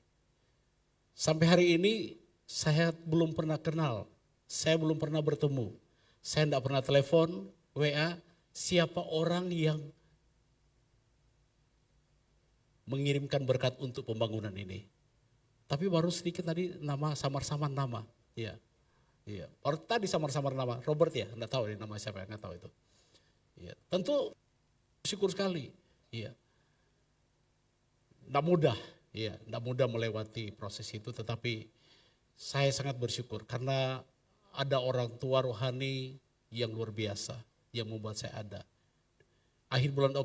Sampai hari ini saya belum pernah kenal, saya belum pernah bertemu, saya tidak pernah telepon, WA, siapa orang yang mengirimkan berkat untuk pembangunan ini. Tapi baru sedikit tadi nama, samar-samar nama, iya. Iya, baru tadi samar-samar nama, Robert ya, enggak tahu nama siapa, enggak tahu itu. Iya, tentu bersyukur sekali, iya. Enggak mudah, iya, enggak mudah melewati proses itu, tetapi saya sangat bersyukur karena ada orang tua rohani yang luar biasa yang membuat saya ada. Akhir bulan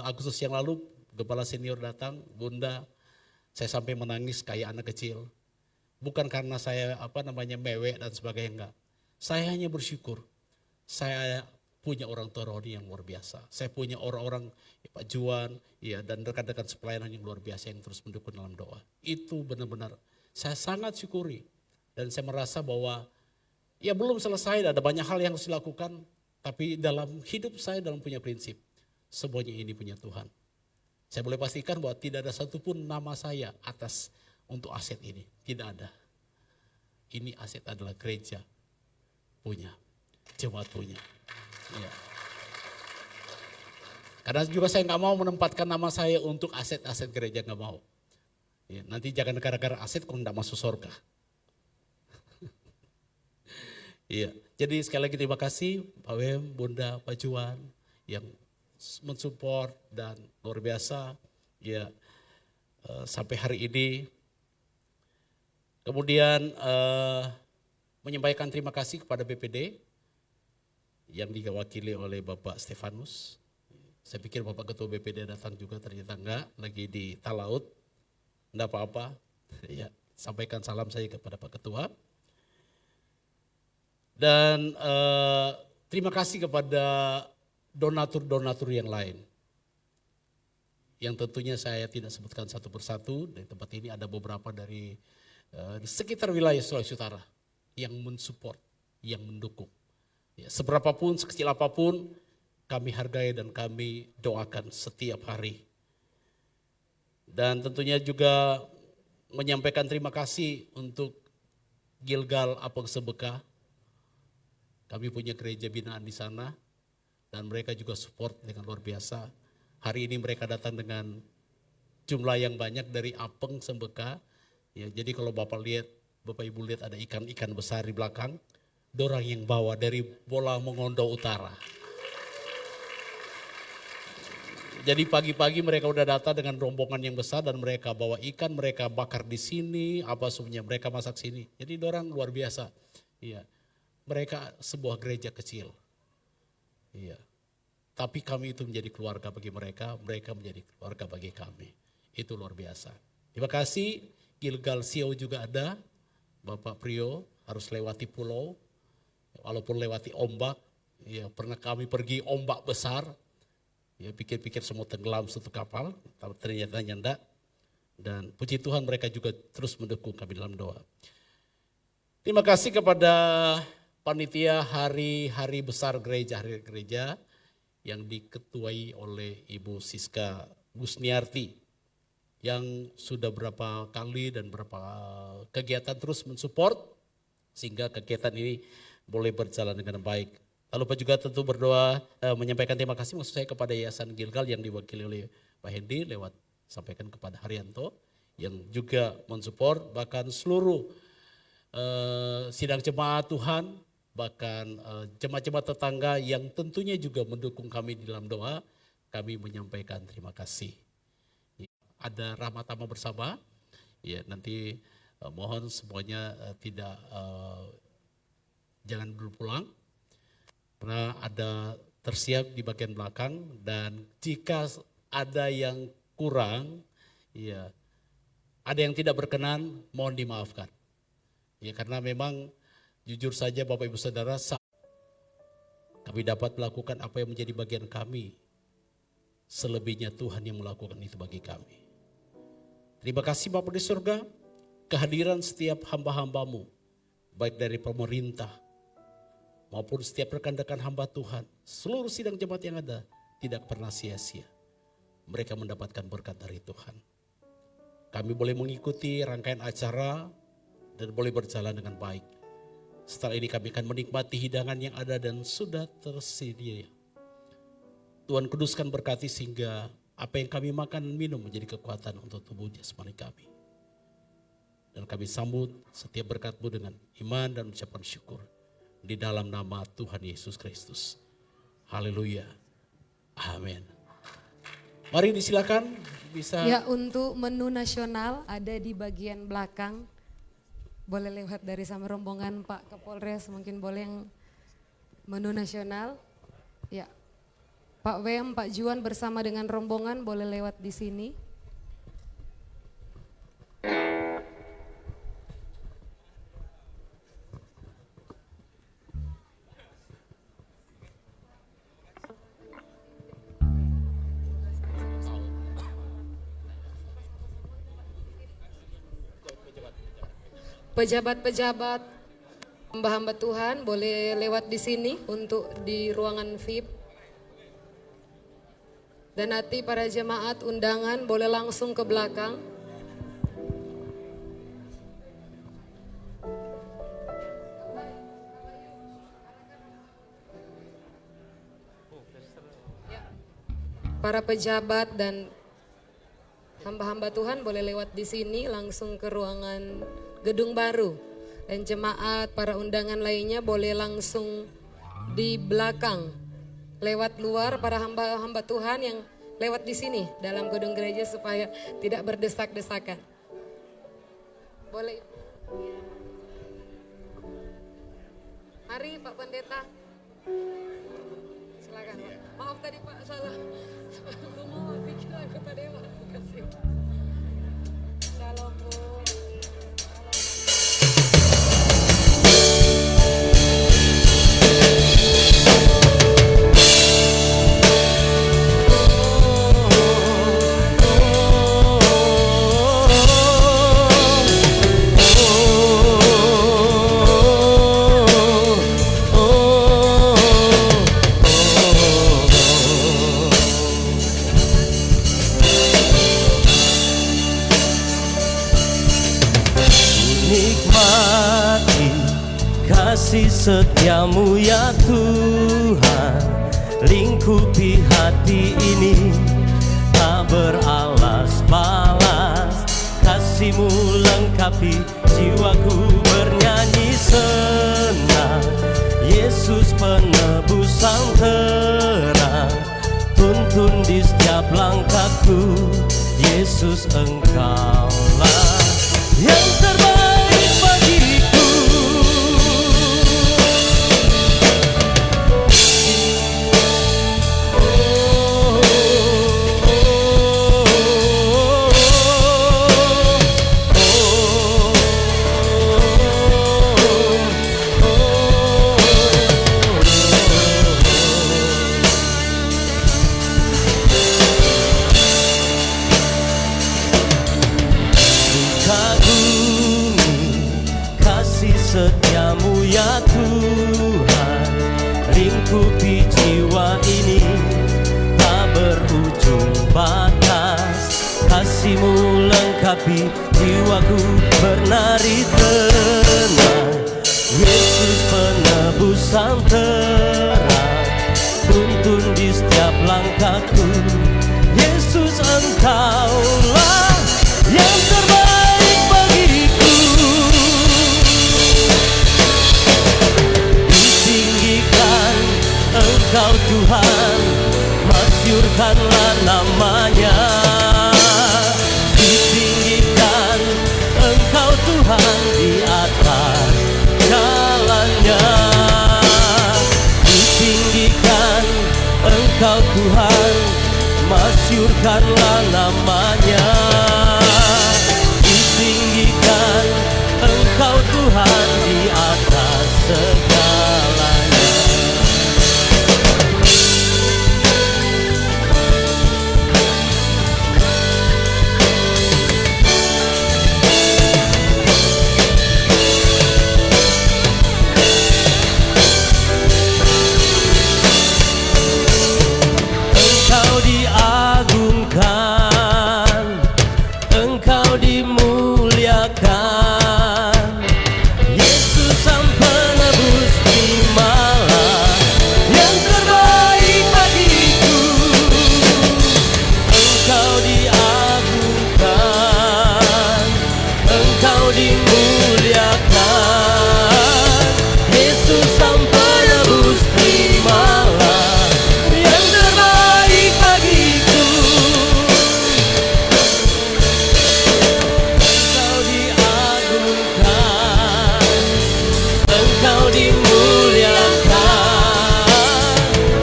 Agustus yang lalu, Gembala senior datang, Bunda, saya sampai menangis kayak anak kecil. Bukan karena saya mewek dan sebagainya, enggak. Saya hanya bersyukur. Saya punya orang tua rohani yang luar biasa. Saya punya orang-orang, ya, Pak Juan, ya, dan rekan-rekan sepelayanan yang luar biasa yang terus mendukung dalam doa. Itu benar-benar saya sangat syukuri. Dan saya merasa bahwa ya belum selesai, ada banyak hal yang harus dilakukan. Tapi dalam hidup saya dalam punya prinsip, semuanya ini punya Tuhan. Saya boleh pastikan bahwa tidak ada satupun nama saya atas untuk aset ini. Tidak ada. Ini aset adalah gereja punya, jemaat punya. Ya. Karena juga saya nggak mau menempatkan nama saya untuk aset-aset gereja, nggak mau. Ya, nanti jangan gara-gara aset kalau nggak masuk surga. Iya. Jadi sekali lagi terima kasih Pak Wem, Bunda, Pak Juan yang mensupport dan luar biasa. Ya, sampai hari ini Kemudian menyampaikan terima kasih kepada BPD yang diwakili oleh Bapak Stefanus. Saya pikir Bapak Ketua BPD datang juga, ternyata enggak, lagi di Talaut. Enggak apa-apa, ya, sampaikan salam saya kepada Pak Ketua. Dan terima kasih kepada donatur-donatur yang lain. Yang tentunya saya tidak sebutkan satu persatu, di tempat ini ada beberapa dari di sekitar wilayah Sulawesi Utara yang mensupport, yang mendukung. Ya, seberapapun, sekecil apapun, kami hargai dan kami doakan setiap hari. Dan tentunya juga menyampaikan terima kasih untuk Gilgal Apeng Sebeka. Kami punya gereja binaan di sana dan mereka juga support dengan luar biasa. Hari ini mereka datang dengan jumlah yang banyak dari Apeng Sebeka. Ya, jadi kalau Bapak Ibu lihat ada ikan-ikan besar di belakang, dorang yang bawa dari Bola Mongondo Utara. Jadi pagi-pagi mereka udah datang dengan rombongan yang besar dan mereka bawa ikan, mereka bakar di sini, apa semuanya mereka masak sini. Jadi dorang luar biasa. Iya. Mereka sebuah gereja kecil. Iya. Tapi kami itu menjadi keluarga bagi mereka menjadi keluarga bagi kami. Itu luar biasa. Terima kasih. Gilgal Sio juga ada. Bapak Prio harus lewati pulau, walaupun lewati ombak. Ya, pernah kami pergi ombak besar. Ya, pikir-pikir semua tenggelam satu kapal, tapi ternyata enggak. Dan puji Tuhan mereka juga terus mendukung kami dalam doa. Terima kasih kepada panitia hari-hari besar gereja, hari gereja yang diketuai oleh Ibu Siska Gusniarti yang sudah berapa kali dan berapa kegiatan terus mensupport sehingga kegiatan ini boleh berjalan dengan baik. Tak lupa juga tentu berdoa, menyampaikan terima kasih maksud saya kepada Yayasan Gilgal yang diwakili oleh Pak Hendi lewat sampaikan kepada Haryanto yang juga mensupport, bahkan seluruh sidang jemaat Tuhan, bahkan jemaat-jemaat tetangga yang tentunya juga mendukung kami di dalam doa, kami menyampaikan terima kasih. Ada rahmat tamah bersama, ya nanti mohon semuanya tidak jangan dulu pulang. Karena ada tersiap di bagian belakang dan jika ada yang kurang, ya ada yang tidak berkenan, mohon dimaafkan. Ya karena memang jujur saja Bapak Ibu Saudara, kami dapat melakukan apa yang menjadi bagian kami. Selebihnya Tuhan yang melakukan itu bagi kami. Terima kasih Bapak di surga, kehadiran setiap hamba-hambamu, baik dari pemerintah, maupun setiap rekan-rekan hamba Tuhan, seluruh sidang jemaat yang ada tidak pernah sia-sia. Mereka mendapatkan berkat dari Tuhan. Kami boleh mengikuti rangkaian acara dan boleh berjalan dengan baik. Setelah ini kami akan menikmati hidangan yang ada dan sudah tersedia. Tuhan kuduskan berkati sehingga apa yang kami makan dan minum menjadi kekuatan untuk tubuh jasmani kami. Dan kami sambut setiap berkat-Mu dengan iman dan ucapan syukur. Di dalam nama Tuhan Yesus Kristus. Haleluya. Amin. Mari disilakan bisa. Ya, untuk menu nasional ada di bagian belakang. Boleh lewat dari sama rombongan Pak Kapolres, mungkin boleh yang menu nasional. Ya, Pak Wem, Pak Juan bersama dengan rombongan boleh lewat di sini. Pejabat-pejabat, hamba-hamba Tuhan boleh lewat di sini untuk di ruangan VIP. Dan nanti para jemaat undangan boleh langsung ke belakang. Para pejabat dan hamba-hamba Tuhan boleh lewat di sini langsung ke ruangan gedung baru, dan jemaat para undangan lainnya boleh langsung di belakang lewat luar. Para hamba-hamba Tuhan yang lewat di sini dalam gedung gereja supaya tidak berdesak-desakan. Boleh. Mari Pak Pendeta. Silakan Pak. Maaf tadi Pak, salah. Aku mau bikin anggota dewan. Makasih. Shalom Bu. Nikmati kasih setiamu ya Tuhan, lingkupi hati ini tak beralas balas. Kasih-Mu lengkapi jiwaku bernyanyi senang. Yesus penebus sang terang, tuntun di setiap langkahku. Yesus Engkaulah yang terbaik bagiku. Setiamu ya Tuhan, lingkupi jiwa ini tak berujung batas. Kasih-Mu lengkapi jiwaku bernari tenang. Yesus penebus sang terang, tuntun di setiap langkahku. Yesus Engkaulah yang terbaik bagiku. Engkau Tuhan, masyurkanlah namanya. Ditinggikan Engkau Tuhan di atas jalannya. Ditinggikan Engkau Tuhan, masyurkanlah namanya. Ditinggikan Engkau Tuhan di atas segalanya. Engkau dimuliakan, Yesus sang penebus, terimalah yang terbaik bagiku. Engkau diagungkan, Engkau dimuliakan, Yesus sang penebus, terimalah yang terbaik bagiku. Engkau dimuliakan,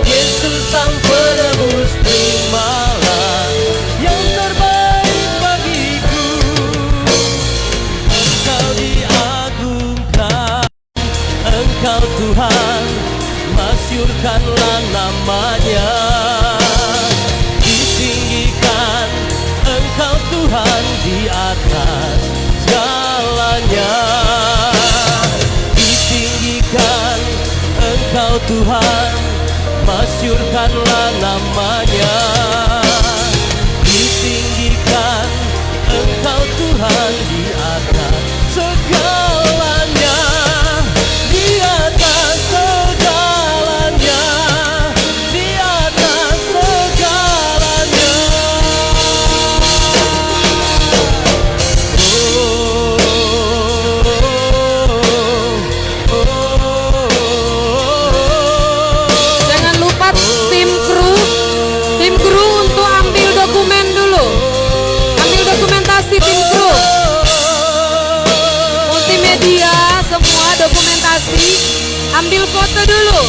Yesus sang penebus, terimalah yang terbaik bagiku. Engkau diagungkan, Engkau Tuhan, masyurkanlah namanya. Ditinggikan Engkau Tuhan di atas segalanya. Ditinggikan Engkau Tuhan, masyurkanlah namanya. Ditinggikan Engkau Tuhan di atas segalanya. Di atas segalanya, di atas segalanya. Oh, oh, oh, oh. dokumentasi, ambil foto dulu.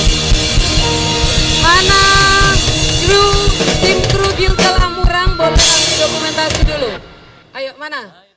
Mana tim kru Gilgal Amurang boleh ambil dokumentasi dulu. Ayo mana?